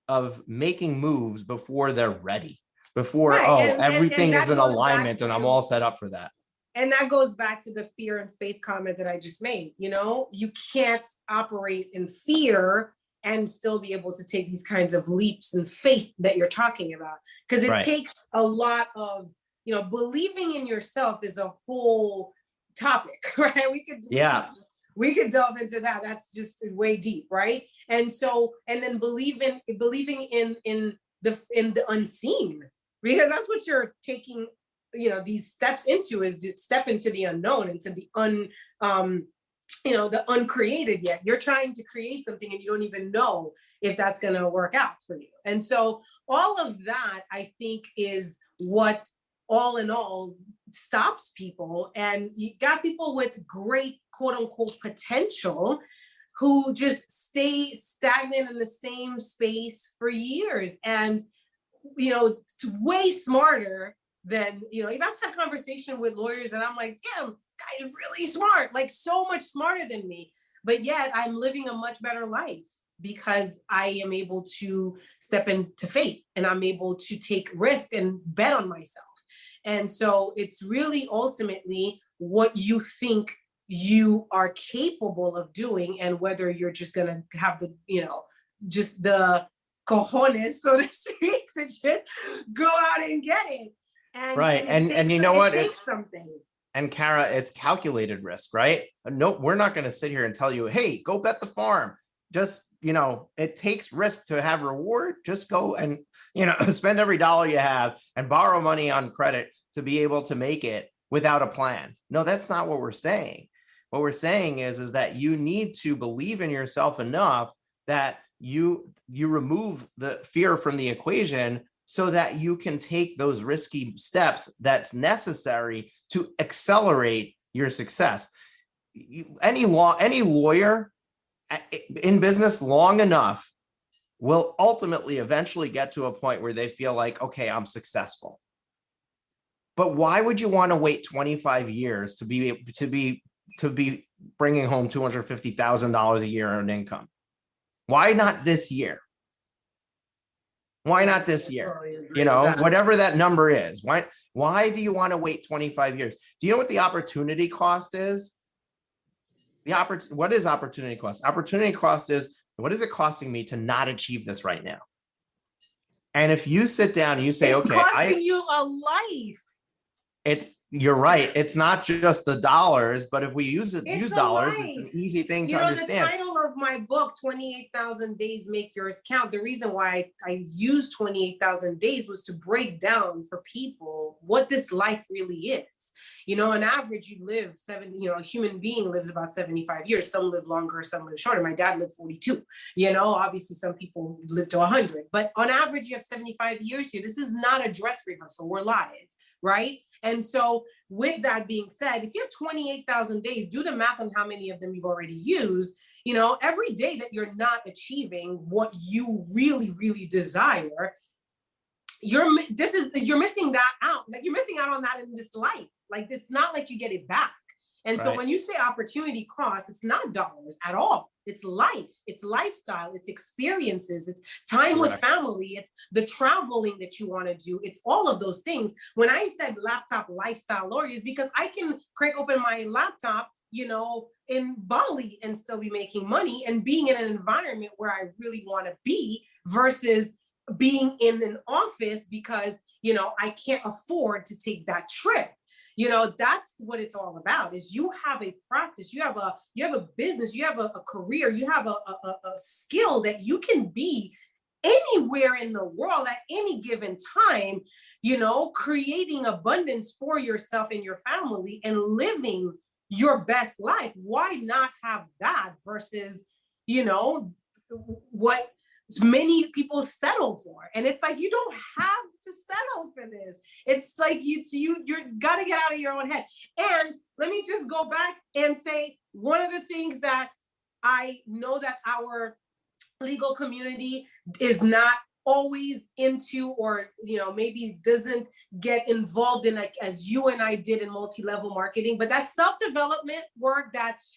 of making moves before they're ready, before, right. Everything is in alignment and I'm all set up for that. And that goes back to the fear and faith comment that I just made. You can't operate in fear and still be able to take these kinds of leaps in faith that you're talking about, because it takes a lot of, believing in yourself is a whole topic, right? We could delve into that. That's just way deep, right? And then believing in the unseen, because that's what you're taking, these steps into, is to step into the unknown, into the the uncreated yet. You're trying to create something and you don't even know if that's going to work out for you. And so all of that, I think, is what all in all stops people. And you got people with great quote unquote potential who just stay stagnant in the same space for years. And, it's way smarter than, I've had a conversation with lawyers and I'm like, damn, this guy is really smart, like so much smarter than me. But yet I'm living a much better life because I am able to step into faith and I'm able to take risk and bet on myself. And so it's really ultimately what you think you are capable of doing, and whether you're just going to have the, just the cojones, so to speak, to just go out and get it. Right. And you know what? It takes something. And Kara, it's calculated risk, right? No, we're not going to sit here and tell you, hey, go bet the farm. Just, it takes risk to have reward. Just go and, spend every dollar you have and borrow money on credit to be able to make it. without a plan. No, that's not what we're saying. What we're saying is that you need to believe in yourself enough that you remove the fear from the equation so that you can take those risky steps that's necessary to accelerate your success. Any lawyer in business long enough will ultimately eventually get to a point where they feel like, okay, I'm successful. But why would you want to wait 25 years to be bringing home $250,000 a year in income? Why not this year? Why not this year? You know, whatever that number is. Why do you want to wait 25 years? Do you know what the opportunity cost is? What is opportunity cost? Opportunity cost is, what is it costing me to not achieve this right now? And if you sit down and you say, it's okay, costing you a life. You're right. It's not just the dollars, but if we use dollars, it's an easy thing to understand. The title of my book, 28,000 Days Make Yours Count. The reason why I used 28,000 days was to break down for people what this life really is. You know, on average, you live a human being lives about 75 years. Some live longer, some live shorter. My dad lived 42. You know, obviously some people live to 100, but on average, you have 75 years here. This is not a dress rehearsal. We're live. Right. And so with that being said, if you have 28,000 days, do the math on how many of them you've already used. You know, every day that you're not achieving what you really, really desire, you're missing that out. Like you're missing out on that in this life. Like it's not like you get it back. And so when you say opportunity cost, it's not dollars at all. It's life, it's lifestyle, it's experiences, it's time with family, it's the traveling that you want to do. It's all of those things. When I said laptop lifestyle lawyer, is because I can crack open my laptop, you know, in Bali and still be making money and being in an environment where I really want to be versus being in an office because, you know, I can't afford to take that trip. You know, that's what it's all about, is you have a practice, you have a business, you have a career, you have a skill that you can be anywhere in the world at any given time, you know, creating abundance for yourself and your family and living your best life. Why not have that versus, you know, what many people settle for? And it's like, you don't have to settle for this. It's like you're got to get out of your own head. And let me just go back and say, one of the things that I know that our legal community is not always into, or, you know, maybe doesn't get involved in, like as you and I did in multi-level marketing, but that self-development work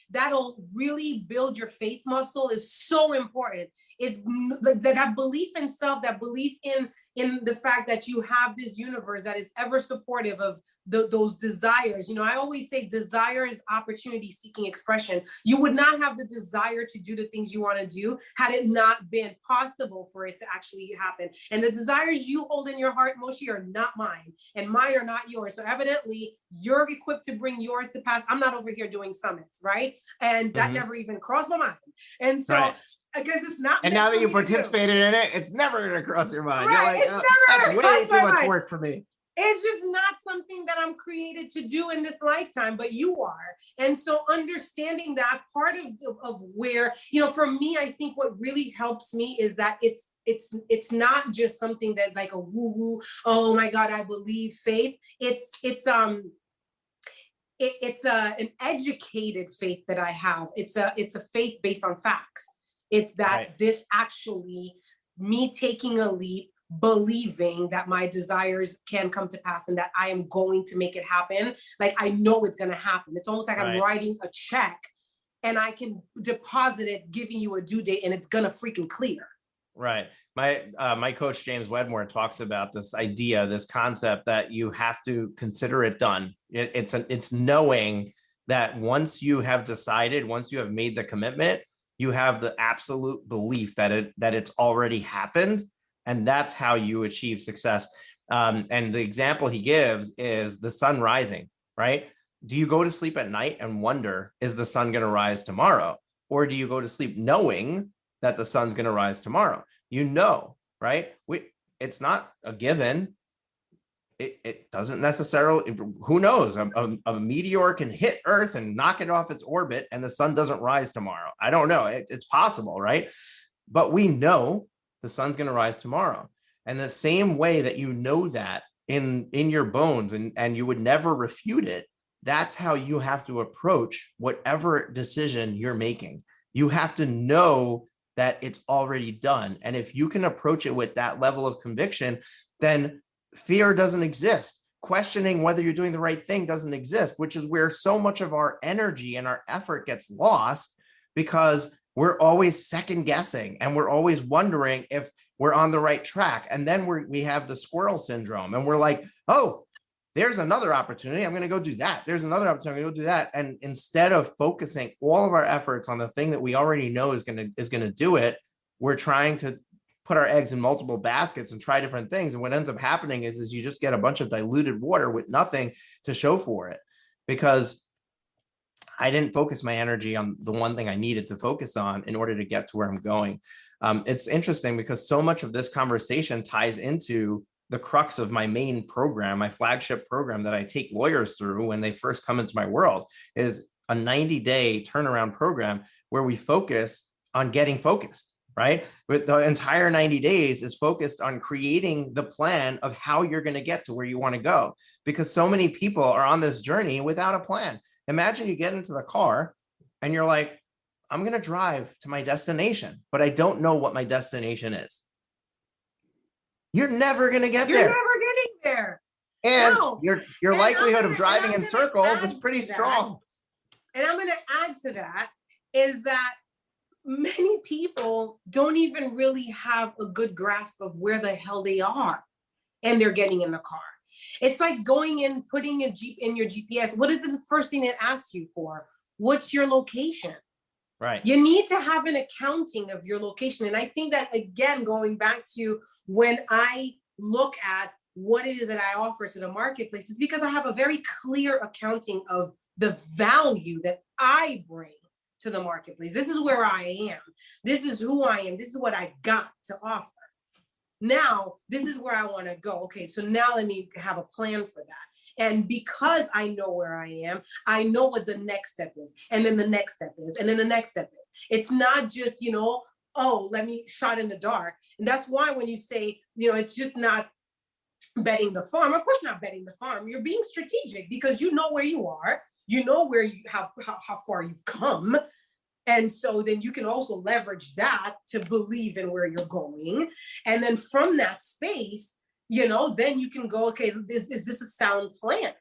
that'll really build your faith muscle is so important. It's like that belief in self, that belief in the fact that you have this universe that is ever supportive of those desires. You know, I always say desire is opportunity seeking expression. You would not have the desire to do the things you want to do had it not been possible for it to actually happen. And the desires you hold in your heart, Moshe, are not mine, and mine are not yours. So evidently you're equipped to bring yours to pass. I'm not over here doing summits, right? And that never even crossed my mind. And so because it's not. And now that you participated in it, it's never going to cross your mind. Right. You're like, that's way too much work for me. It's just not something that I'm created to do in this lifetime, but you are. And so understanding that part of where, you know, for me, I think what really helps me is that it's not just something that like a woo-woo, oh my God, I believe faith. It's an educated faith that I have. It's a faith based on facts. It's that this actually, me taking a leap, believing that my desires can come to pass and that I am going to make it happen. Like, I know it's going to happen. It's almost like I'm writing a check and I can deposit it, giving you a due date, and it's going to freaking clear. Right. My coach, James Wedmore, talks about this idea, this concept that you have to consider it done. It's knowing that once you have decided, once you have made the commitment, you have the absolute belief that it's already happened. And that's how you achieve success. And the example he gives is the sun rising, right? Do you go to sleep at night and wonder, is the sun going to rise tomorrow? Or do you go to sleep knowing that the sun's going to rise tomorrow? You know, right? It's not a given. it doesn't necessarily, who knows, a meteor can hit Earth and knock it off its orbit and the sun doesn't rise tomorrow. I don't know. It's possible, right? But we know the sun's going to rise tomorrow. And the same way that you know that in your bones and you would never refute it, that's how you have to approach whatever decision you're making. You have to know that it's already done. And if you can approach it with that level of conviction, then fear doesn't exist. Questioning whether you're doing the right thing doesn't exist, which is where so much of our energy and our effort gets lost, because we're always second guessing and we're always wondering if we're on the right track. And then we have the squirrel syndrome and we're like, oh, there's another opportunity. I'm going to go do that. There's another opportunity. I'm going to go do that. And instead of focusing all of our efforts on the thing that we already know is going to do it, we're trying to put our eggs in multiple baskets and try different things. And what ends up happening is you just get a bunch of diluted water with nothing to show for it, because I didn't focus my energy on the one thing I needed to focus on in order to get to where I'm going. It's interesting because so much of this conversation ties into the crux of my main program, my flagship program that I take lawyers through when they first come into my world, is a 90-day turnaround program where we focus on getting focused, right? But the entire 90 days is focused on creating the plan of how you're going to get to where you want to go, because so many people are on this journey without a plan. Imagine you get into the car and you're like, I'm going to drive to my destination, but I don't know what my destination is. You're never going to get there. You're never getting there. And No. your likelihood of driving in circles is pretty strong. And I'm going to add to that is that many people don't even really have a good grasp of where the hell they are, and they're getting in the car. It's like going in, putting a Jeep in your GPS. What is the first thing it asks you for? What's your location? Right. You need to have an accounting of your location. And I think that, again, going back to when I look at what it is that I offer to the marketplace, is because I have a very clear accounting of the value that I bring to the marketplace. This is where I am. This is who I am. This is what I got to offer. Now, this is where I want to go. Okay, so now let me have a plan for that. And because I know where I am, I know what the next step is. And then the next step is. And then the next step is. It's not just, oh, let me shot in the dark. And that's why when you say, it's just not betting the farm. Of course, not betting the farm. You're being strategic because you know where you are. You know where you have, how far you've come. And so then you can also leverage that to believe in where you're going. And then from that space, then you can go, okay, is this a sound plan?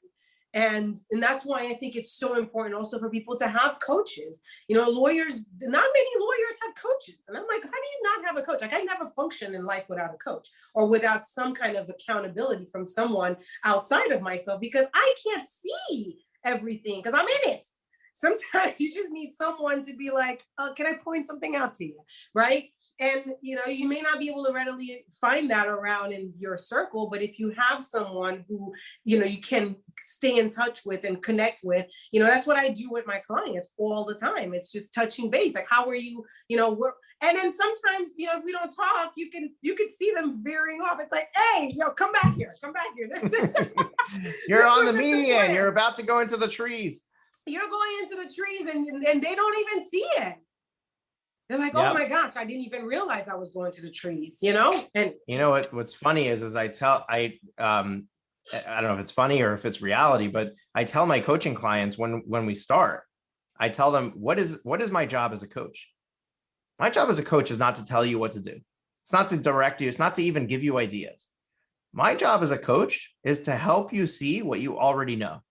And that's why I think it's so important also for people to have coaches. Lawyers, not many lawyers have coaches. And I'm like, how do you not have a coach? Like, I never function in life without a coach or without some kind of accountability from someone outside of myself, because I can't see everything because I'm in it. Sometimes you just need someone to be like, can I point something out to you, right? And, you may not be able to readily find that around in your circle, but if you have someone who, you can stay in touch with and connect with, that's what I do with my clients all the time. It's just touching base. Like, how are you, and then sometimes, if we don't talk, you can see them veering off. It's like, hey, come back here. You're on the median. You're about to go into the trees. You're going into the trees and they don't even see it. They're like, oh my gosh, I didn't even realize I was going to the trees, And what's funny is I don't know if it's funny or if it's reality, but I tell my coaching clients when we start, I tell them, what is my job as a coach? My job as a coach is not to tell you what to do. It's not to direct you. It's not to even give you ideas. My job as a coach is to help you see what you already know.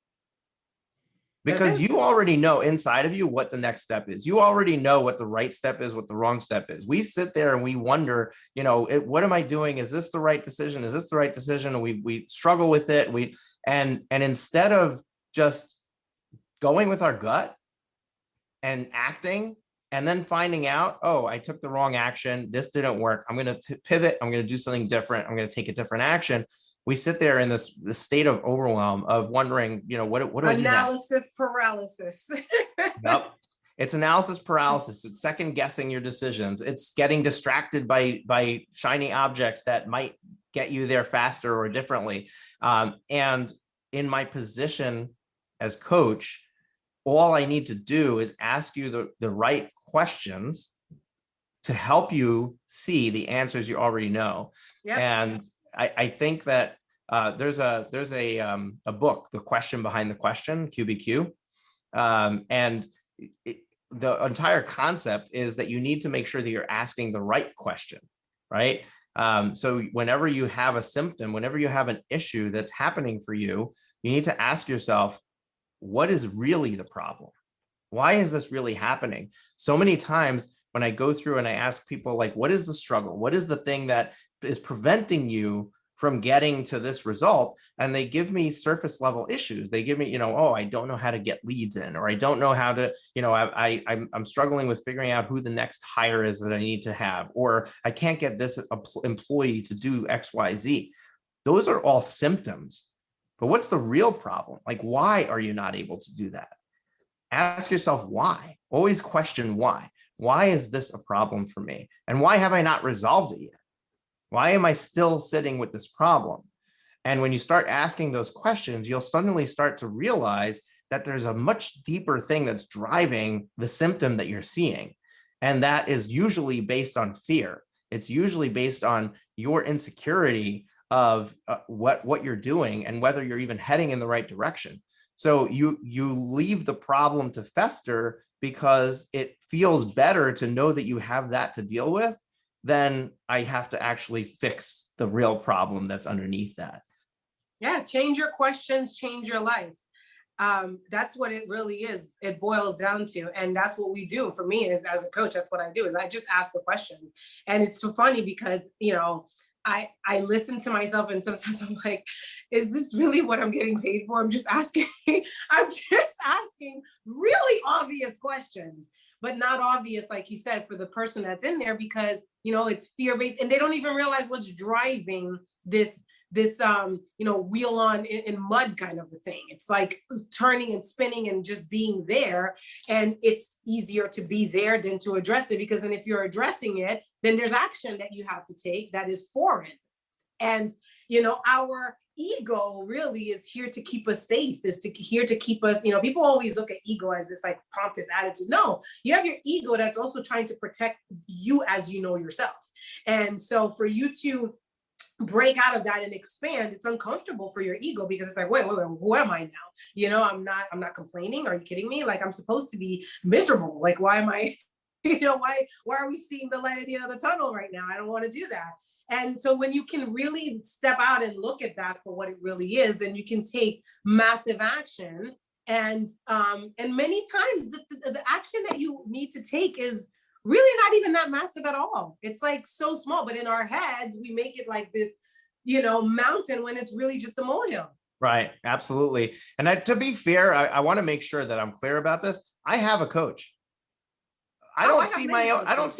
Because you already know inside of you what the next step is. You already know what the right step is, what the wrong step is. We sit there and we wonder, what am I doing? Is this the right decision? Is this the right decision? And we struggle with it. And instead of just going with our gut and acting and then finding out, oh, I took the wrong action. This didn't work. I'm going to pivot. I'm going to do something different. I'm going to take a different action. We sit there in this state of overwhelm of wondering, what do I do now? Analysis paralysis. Yep. It's analysis paralysis. It's second guessing your decisions. It's getting distracted by shiny objects that might get you there faster or differently. And in my position as coach, all I need to do is ask you the right questions to help you see the answers you already know. Yep. And I think that there's a book, The Question Behind the Question, QBQ. And the entire concept is that you need to make sure that you're asking the right question, right? So whenever you have a symptom, whenever you have an issue that's happening for you, you need to ask yourself, what is really the problem? Why is this really happening? So many times when I go through and I ask people, like, what is the struggle? What is the thing that is preventing you from getting to this result? And they give me surface level issues. They give me, oh, I don't know how to get leads in, or I don't know how to, I'm struggling with figuring out who the next hire is that I need to have, or I can't get this employee to do X, Y, Z. Those are all symptoms. But what's the real problem? Like, why are you not able to do that? Ask yourself why. Always question why. Why is this a problem for me? And why have I not resolved it yet? Why am I still sitting with this problem? And when you start asking those questions, you'll suddenly start to realize that there's a much deeper thing that's driving the symptom that you're seeing. And that is usually based on fear. It's usually based on your insecurity of what you're doing and whether you're even heading in the right direction. So you leave the problem to fester because it feels better to know that you have that to deal with than I have to actually fix the real problem that's underneath that. Yeah, change your questions, change your life. That's what it really is. It boils down to, and that's what we do. For me as a coach, that's what I do, is I just ask the questions. And it's so funny because, I listen to myself and sometimes I'm like, is this really what I'm getting paid for? I'm just asking really obvious questions, but not obvious, like you said, for the person that's in there, because, it's fear-based and they don't even realize what's driving this wheel on in mud kind of a thing. It's like turning and spinning and just being there. And it's easier to be there than to address it, because then if you're addressing it, then there's action that you have to take that is foreign. And, our ego really is here to keep us safe, here to keep us, people always look at ego as this like pompous attitude. No, you have your ego that's also trying to protect you as you know yourself. And so for you to break out of that and expand, it's uncomfortable for your ego, because it's like, wait, who am I now? I'm not complaining. Are you kidding me? Like, I'm supposed to be miserable. Like, why am I, why are we seeing the light at the end of the tunnel right now? I don't want to do that. And so when you can really step out and look at that for what it really is, then you can take massive action. And many times the action that you need to take is really not even that massive at all. It's like so small, but in our heads, we make it like this, mountain, when it's really just a molehill. Right. Absolutely. And to be fair, I want to make sure that I'm clear about this. I have a coach. I don't see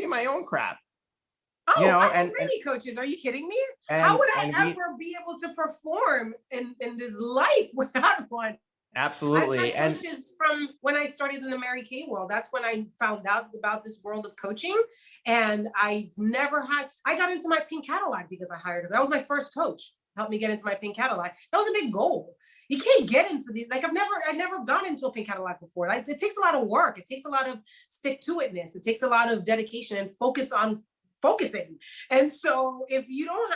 my own crap. Oh, I have many coaches. Are you kidding me? How would I ever be able to perform in this life without one? Absolutely. I've had coaches from when I started in the Mary Kay world. That's when I found out about this world of coaching. And I got into my pink Cadillac because I hired her. That was my first coach, helped me get into my pink Cadillac. That was a big goal. You can't get into these. Like, I've never gone into a pink Cadillac before. Like, it takes a lot of work. It takes a lot of stick-to-itness. It takes a lot of dedication and focusing. And so if you don't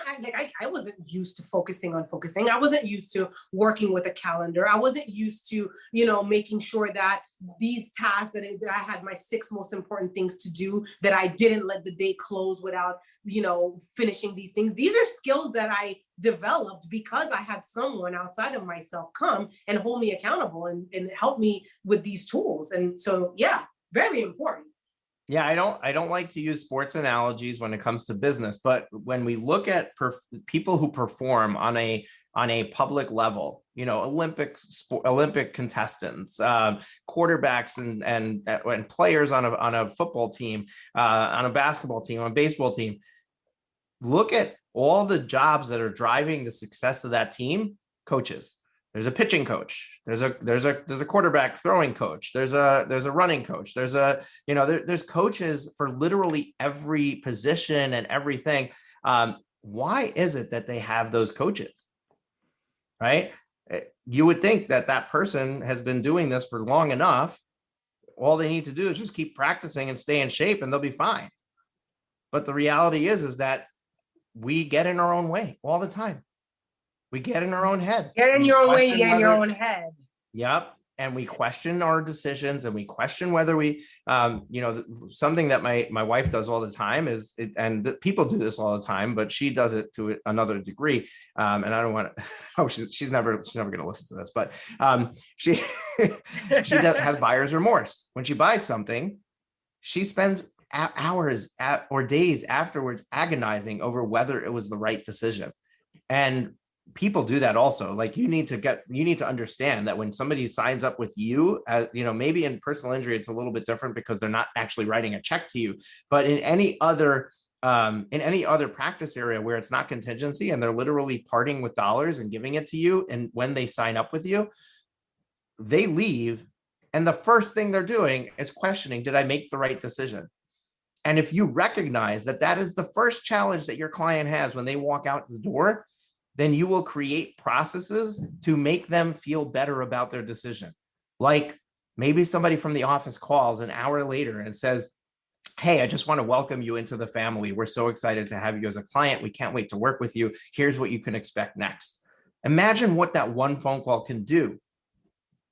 I wasn't used to focusing. I wasn't used to working with a calendar. I wasn't used to, making sure that these tasks that I had my 6 most important things to do, that I didn't let the day close without, finishing these things. These are skills that I developed because I had someone outside of myself come and hold me accountable and help me with these tools. And so, yeah, very important. Yeah, I don't like to use sports analogies when it comes to business, but when we look at people who perform on a public level, Olympic contestants, quarterbacks, and players on a football team, on a basketball team, on a baseball team, look at all the jobs that are driving the success of that team. Coaches. There's a pitching coach. There's a quarterback throwing coach. There's a running coach. There's coaches for literally every position and everything. why is it that they have those coaches, right? You would think that that person has been doing this for long enough. All they need to do is just keep practicing and stay in shape and they'll be fine. But the reality is that we get in our own way all the time. We get in our own head. Get in your own way, you get in your whether- own head. Yep. And we question our decisions and we question whether we, something that my wife does all the time is, people do this all the time, but she does it to another degree. And I don't want to, she's never going to listen to this, but she has buyer's remorse. When she buys something, she spends hours or days afterwards agonizing over whether it was the right decision. And people do that also. Like you need to understand that when somebody signs up with you, maybe in personal injury, it's a little bit different because they're not actually writing a check to you, but in any other practice area where it's not contingency and they're literally parting with dollars and giving it to you. And when they sign up with you, they leave. And the first thing they're doing is questioning, did I make the right decision? And if you recognize that that is the first challenge that your client has when they walk out the door, then you will create processes to make them feel better about their decision. Like maybe somebody from the office calls an hour later and says, hey, I just want to welcome you into the family. We're so excited to have you as a client. We can't wait to work with you. Here's what you can expect next. Imagine what that one phone call can do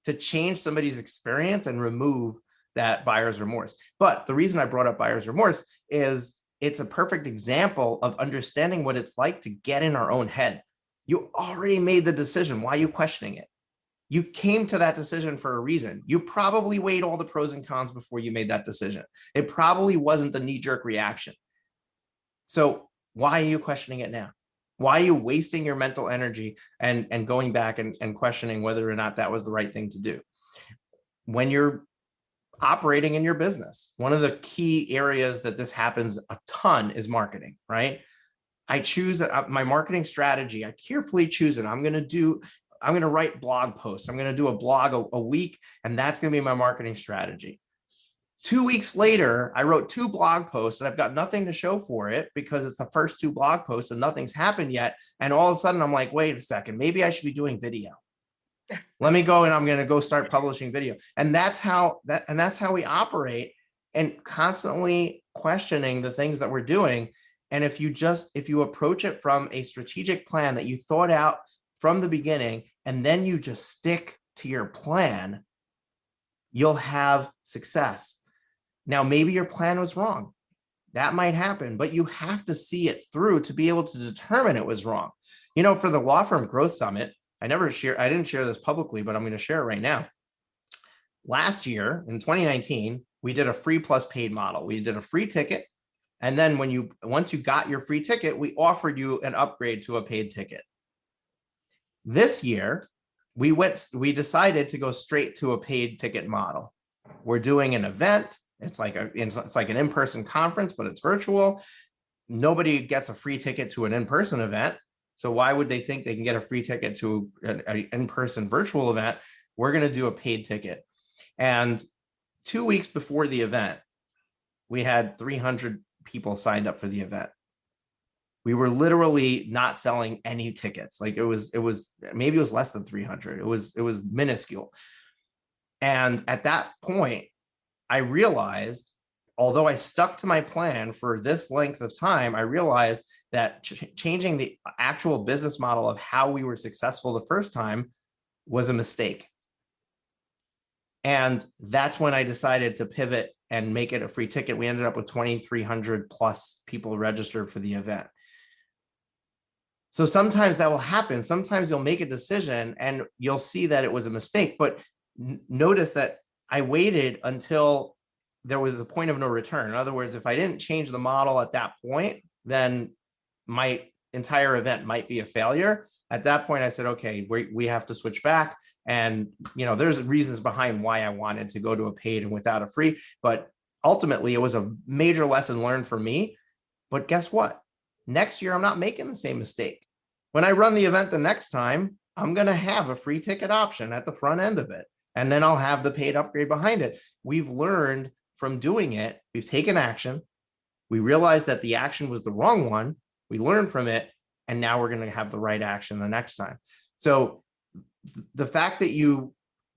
to change somebody's experience and remove that buyer's remorse. But the reason I brought up buyer's remorse is it's a perfect example of understanding what it's like to get in our own head. You already made the decision. Why are you questioning it? You came to that decision for a reason. You probably weighed all the pros and cons before you made that decision. It probably wasn't the knee-jerk reaction. So why are you questioning it now? Why are you wasting your mental energy and going back and questioning whether or not that was the right thing to do? When you're operating in your business, one of the key areas that this happens a ton is marketing, right? I choose my marketing strategy. I carefully choose it. I'm going to write blog posts. I'm going to do a blog a week, and that's going to be my marketing strategy. 2 weeks later, I wrote 2 blog posts and I've got nothing to show for it because it's the first 2 blog posts and nothing's happened yet. And all of a sudden I'm like, wait a second, maybe I should be doing video. Let me go and I'm going to go start publishing video. And that's how we operate, and constantly questioning the things that we're doing. And if you approach it from a strategic plan that you thought out from the beginning, and then you just stick to your plan, you'll have success. Now, maybe your plan was wrong. That might happen, but you have to see it through to be able to determine it was wrong. For the Law Firm Growth Summit, I didn't share this publicly, but I'm going to share it right now. Last year in 2019, we did a free plus paid model. We did a free ticket. And then once you got your free ticket, we offered you an upgrade to a paid ticket. This year, we decided to go straight to a paid ticket model. We're doing an event. It's like an in-person conference, but it's virtual. Nobody gets a free ticket to an in-person event. So why would they think they can get a free ticket to an in-person virtual event? We're going to do a paid ticket. And 2 weeks before the event, we had 300 people signed up for the event. We were literally not selling any tickets. Like it was maybe it was less than 300. It was minuscule. And at that point, I realized, although I stuck to my plan for this length of time, I realized that changing the actual business model of how we were successful the first time was a mistake. And that's when I decided to pivot and make it a free ticket. We ended up with 2,300 plus people registered for the event. So sometimes that will happen. Sometimes you'll make a decision and you'll see that it was a mistake, but notice that I waited until there was a point of no return. In other words, if I didn't change the model at that point, then my entire event might be a failure. At that point, I said, okay, we have to switch back. And, there's reasons behind why I wanted to go to a paid and without a free, but ultimately it was a major lesson learned for me. But guess what? Next year, I'm not making the same mistake. When I run the event the next time, I'm going to have a free ticket option at the front end of it. And then I'll have the paid upgrade behind it. We've learned from doing it. We've taken action. We realized that the action was the wrong one. we learn from it, and now we're going to have the right action the next time. So the fact that you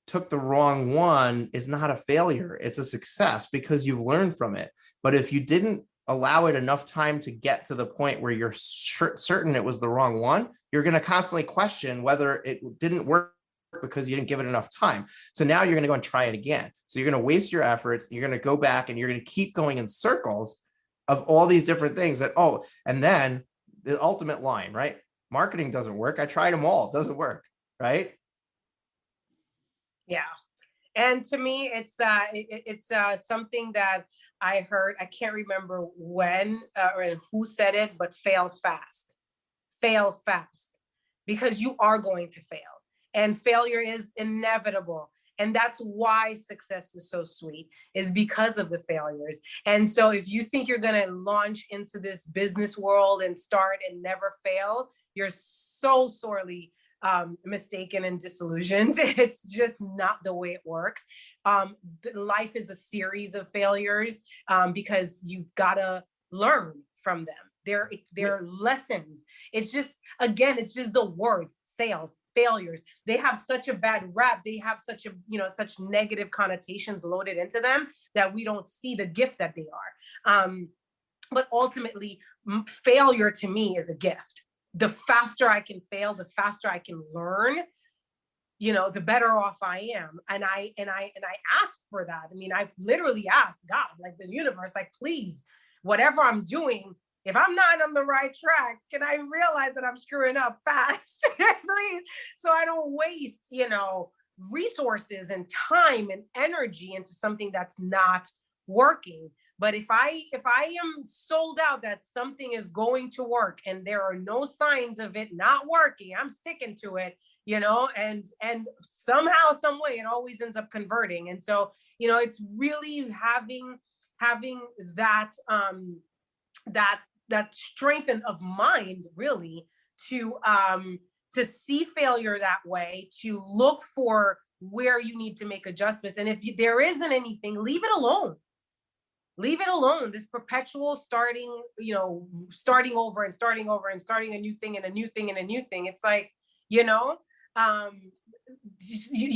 took the wrong one is not a failure. It's a success because you've learned from it. But if you didn't allow it enough time to get to the point where you're certain it was the wrong one, you're going to constantly question whether it didn't work because you didn't give it enough time. So now you're going to go and try it again. So you're going to waste your efforts. You're going to go back and you're going to keep going in circles of all these different things that, oh, and then the ultimate line, right? Marketing doesn't work. I tried them all. It doesn't work, right? Yeah. And to me, it's something that I heard. I can't remember when or who said it, but fail fast, because you are going to fail, and failure is inevitable. And that's why success is so sweet, is because of the failures. And so if you think you're going to launch into this business world and start and never fail, you're so sorely mistaken and disillusioned. It's just not the way it works. Life is a series of failures because you've got to learn from them. They're lessons. It's just, again, it's just the words, sales, failures. They have such a bad rap. They have such such negative connotations loaded into them that we don't see the gift that they are. But ultimately, failure to me is a gift. The faster I can fail, the faster I can learn, the better off I am. And I ask for that. I mean, I literally ask God, like the universe, like, please, whatever I'm doing, if I'm not on the right track, can I realize that I'm screwing up fast, please? So I don't waste, resources and time and energy into something that's not working. But if I am sold out that something is going to work and there are no signs of it not working, I'm sticking to it, and somehow, some way, it always ends up converting. And so, it's really having that that strength of mind, really, to see failure that way, to look for where you need to make adjustments. And if there isn't anything, leave it alone. Leave it alone. This perpetual starting over and starting over and starting a new thing and a new thing and a new thing. It's like, you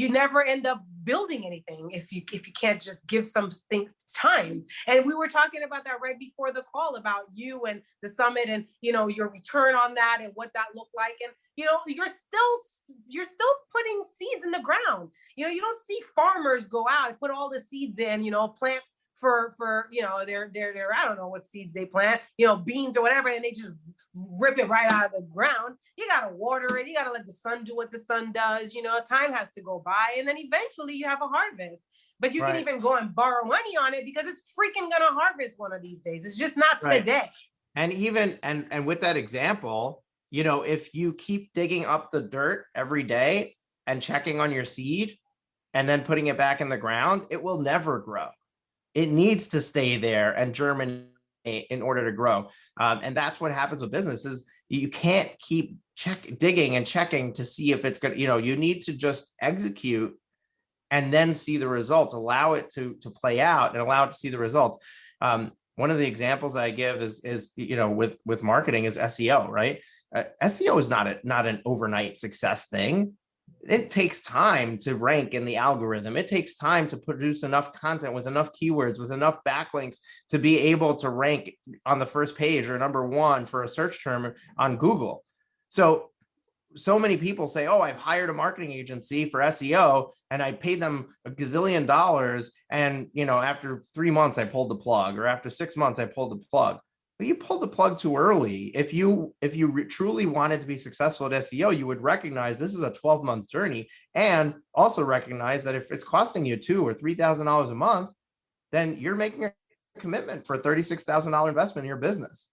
never end up building anything if you can't just give some things time. And we were talking about that right before the call, about you and the summit and your return on that and what that looked like. And you're still putting seeds in the ground. You don't see farmers go out and put all the seeds in, plant for their I don't know what seeds they plant, beans or whatever, and they just rip it right out of the ground. You gotta water it, you gotta let the sun do what the sun does, time has to go by, and then eventually you have a harvest. But you can even go and borrow money on it because it's freaking gonna harvest one of these days. It's just not today. And even and with that example, if you keep digging up the dirt every day and checking on your seed and then putting it back in the ground, it will never grow. It needs to stay there and germinate in order to grow. And that's what happens with businesses. You can't keep digging and checking to see if it's good. You need to just execute and then see the results, allow it to play out and allow it to see the results. One of the examples I give is with marketing is SEO, right? SEO is not an overnight success thing. It takes time to rank in the algorithm. It takes time to produce enough content with enough keywords, with enough backlinks to be able to rank on the first page or number one for a search term on Google. So many people say, oh, I've hired a marketing agency for SEO and I paid them $1 gazillion. And, after 3 months, I pulled the plug, or after 6 months, I pulled the plug. But you pulled the plug too early. If you truly wanted to be successful at SEO, you would recognize this is a 12-month journey, and also recognize that if it's costing you $2,000 or $3,000 a month, then you're making a commitment for a $36,000 investment in your business,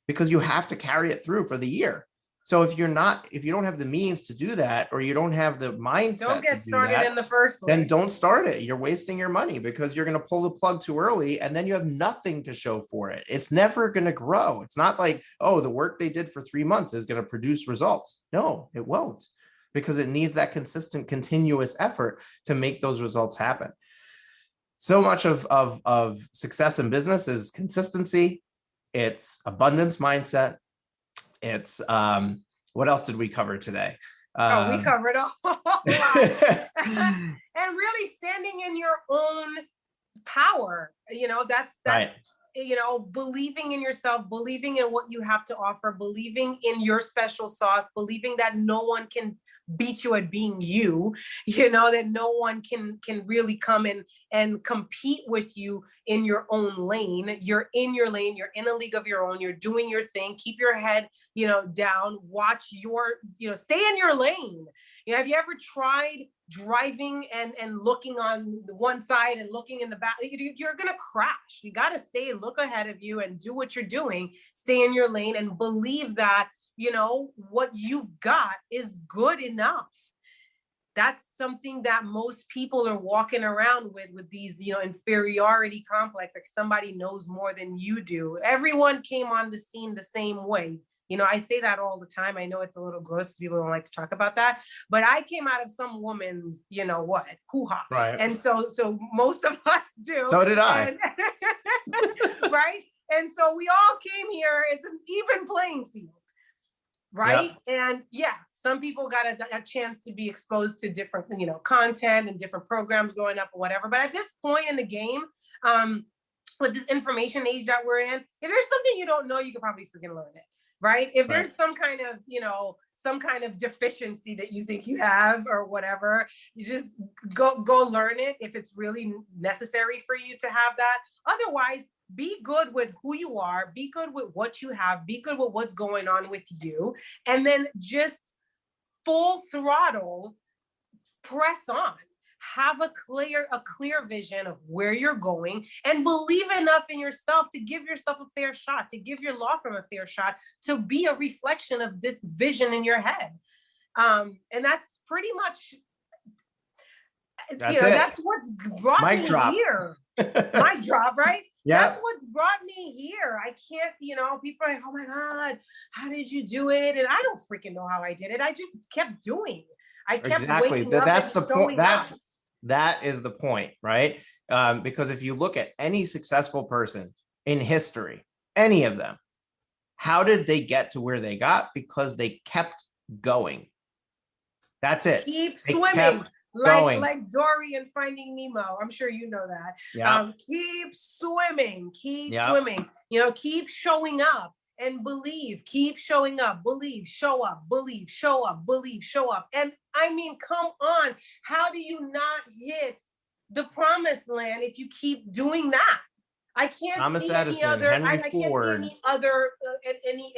because you have to carry it through for the year. So if you don't have the means to do that, or you don't have the mindset, don't get started in the first place. Then don't start it. You're wasting your money because you're going to pull the plug too early, and then you have nothing to show for it. It's never going to grow. It's not like, oh, the work they did for 3 months is going to produce results. No, it won't, because it needs that consistent, continuous effort to make those results happen. So much of success in business is consistency. It's abundance mindset. It's what else did we cover today? We covered a whole lot. And really standing in your own power, that's right. Believing in yourself, believing in what you have to offer, believing in your special sauce, believing that no one can beat you at being you, that no one can really come in and compete with you in your own lane. You're in your lane, you're in a league of your own, you're doing your thing, keep your head, down, watch your, stay in your lane. Have you ever tried driving and looking on the one side and looking in the back? You're gonna crash. You got to stay, look ahead of you and do what you're doing, stay in your lane and believe that what you've got is good enough. That's something that most people are walking around with these, inferiority complex, like somebody knows more than you do. Everyone came on the scene the same way. I say that all the time. I know it's a little gross. People don't like to talk about that, but I came out of some woman's, hoo-ha. Right. And so most of us do. So did I. And, right. And so we all came here. It's an even playing field. Right. Yep. And yeah, some people got a chance to be exposed to different, content and different programs growing up or whatever. But at this point in the game, with this information age that we're in, if there's something you don't know, you can probably freaking learn it. Right. If there's some kind of deficiency that you think you have or whatever, you just go learn it if it's really necessary for you to have that. Otherwise, be good with who you are, be good with what you have, be good with what's going on with you, and then just full throttle press on. Have a clear vision of where you're going and believe enough in yourself to give yourself a fair shot, to give your law firm a fair shot, to be a reflection of this vision in your head. And that's pretty much, that's what's brought me here. Mic drop, right? Yeah. That's what's brought me here. I can't, people are like, oh my God, how did you do it? And I don't freaking know how I did it. I just kept doing. I kept waking up. That's the point. That is the point, right? Because if you look at any successful person in history, any of them, how did they get to where they got? Because they kept going. That's it. Keep swimming. Like Dory in Finding Nemo. I'm sure you know that. Yeah. Keep swimming. Keep swimming. Keep showing up and believe. Keep showing up. Believe. Show up. Believe. Show up. Believe. Show up. And I mean, come on. How do you not hit the promised land if you keep doing that? I can't Thomas see Edison, any other. Henry Ford. Can't see any other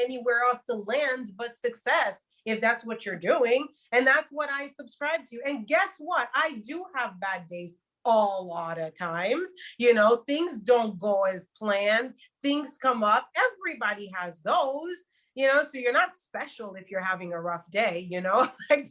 anywhere else to land but success. If that's what you're doing. And that's what I subscribe to. And guess what? I do have bad days a lot of times. Things don't go as planned. Things come up. Everybody has those, so you're not special if you're having a rough day, like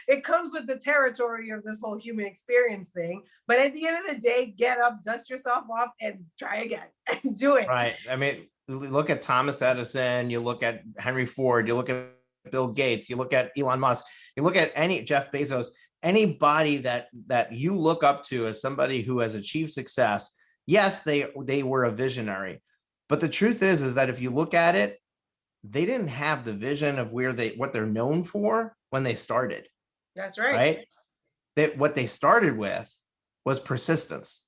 it comes with the territory of this whole human experience thing. But at the end of the day, get up, dust yourself off and try again and do it. Right. I mean, look at Thomas Edison, you look at Henry Ford, you look at Bill Gates, you look at Elon Musk, you look at Jeff Bezos, anybody that you look up to as somebody who has achieved success. Yes, they were a visionary, but the truth is that if you look at it, they didn't have the vision of what they're known for when they started. That's right. Right. What they started with was persistence.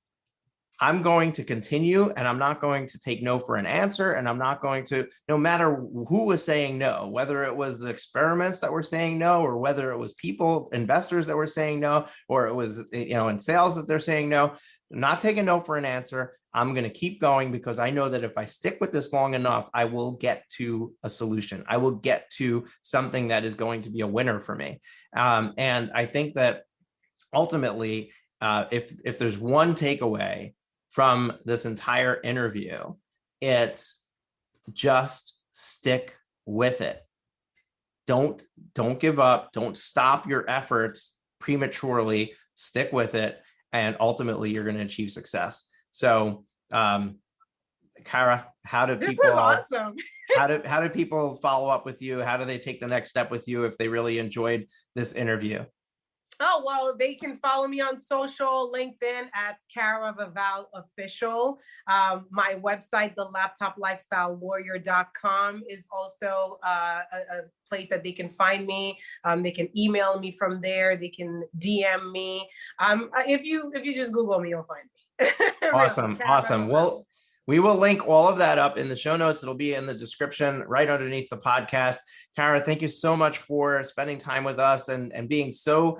I'm going to continue and I'm not going to take no for an answer. And I'm not going to, no matter who was saying no, whether it was the experiments that were saying no, or whether it was investors that were saying no, or it was, in sales that they're saying no, I'm not taking no for an answer. I'm going to keep going because I know that if I stick with this long enough, I will get to a solution. I will get to something that is going to be a winner for me. And I think that ultimately, if there's one takeaway from this entire interview, it's just stick with it. Don't give up. Don't stop your efforts prematurely. Stick with it. And ultimately you're going to achieve success. So, Kara, how do people, this was awesome. how do people follow up with you? How do they take the next step with you if they really enjoyed this interview? Oh, well, they can follow me on social, LinkedIn at Cara Vaval Official. My website, thelaptoplifestylelawyer.com, is also a place that they can find me. They can email me from there. They can DM me. If you just Google me, you'll find me. Awesome. Cara Awesome. Vaval. Well, we will link all of that up in the show notes. It'll be in the description right underneath the podcast. Cara, thank you so much for spending time with us and being so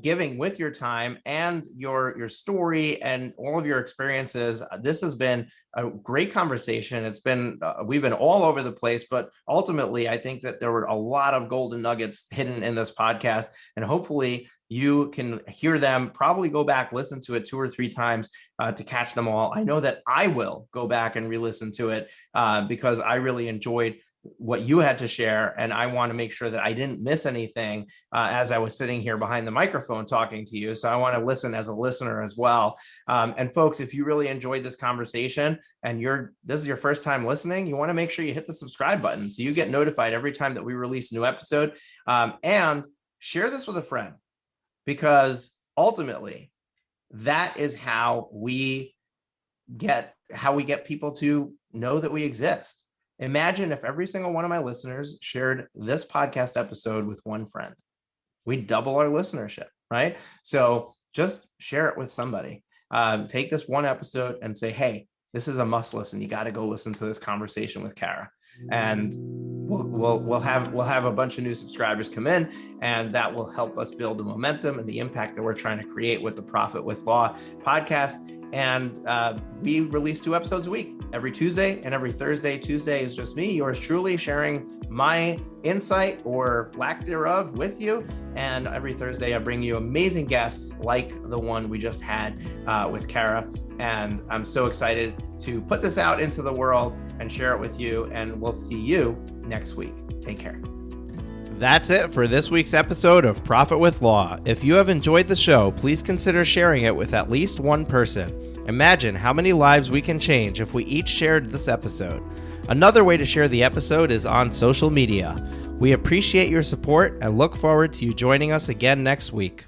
giving with your time and your story and all of your experiences. This has been a great conversation. It's been, we've been all over the place, but ultimately I think that there were a lot of golden nuggets hidden in this podcast, and hopefully you can hear them, probably go back, listen to it 2 or 3 times to catch them all. I know that I will go back and re-listen to it because I really enjoyed what you had to share. And I want to make sure that I didn't miss anything as I was sitting here behind the microphone talking to you. So I want to listen as a listener as well. And folks, if you really enjoyed this conversation and this is your first time listening, you want to make sure you hit the subscribe button so you get notified every time that we release a new episode, and share this with a friend, because ultimately that is how we get people to know that we exist. Imagine if every single one of my listeners shared this podcast episode with one friend. We'd double our listenership, right? So just share it with somebody. Take this one episode and say, hey, this is a must listen. You got to go listen to this conversation with Cara. And we'll have a bunch of new subscribers come in, and that will help us build the momentum and the impact that we're trying to create with the Profit with Law podcast. And we release 2 episodes a week, every Tuesday and every Thursday. Tuesday is just me, yours truly, sharing my insight or lack thereof with you. And every Thursday, I bring you amazing guests like the one we just had with Cara. And I'm so excited to put this out into the world and share it with you. And we'll see you next week. Take care. That's it for this week's episode of Profit with Law. If you have enjoyed the show, please consider sharing it with at least one person. Imagine how many lives we can change if we each shared this episode. Another way to share the episode is on social media. We appreciate your support and look forward to you joining us again next week.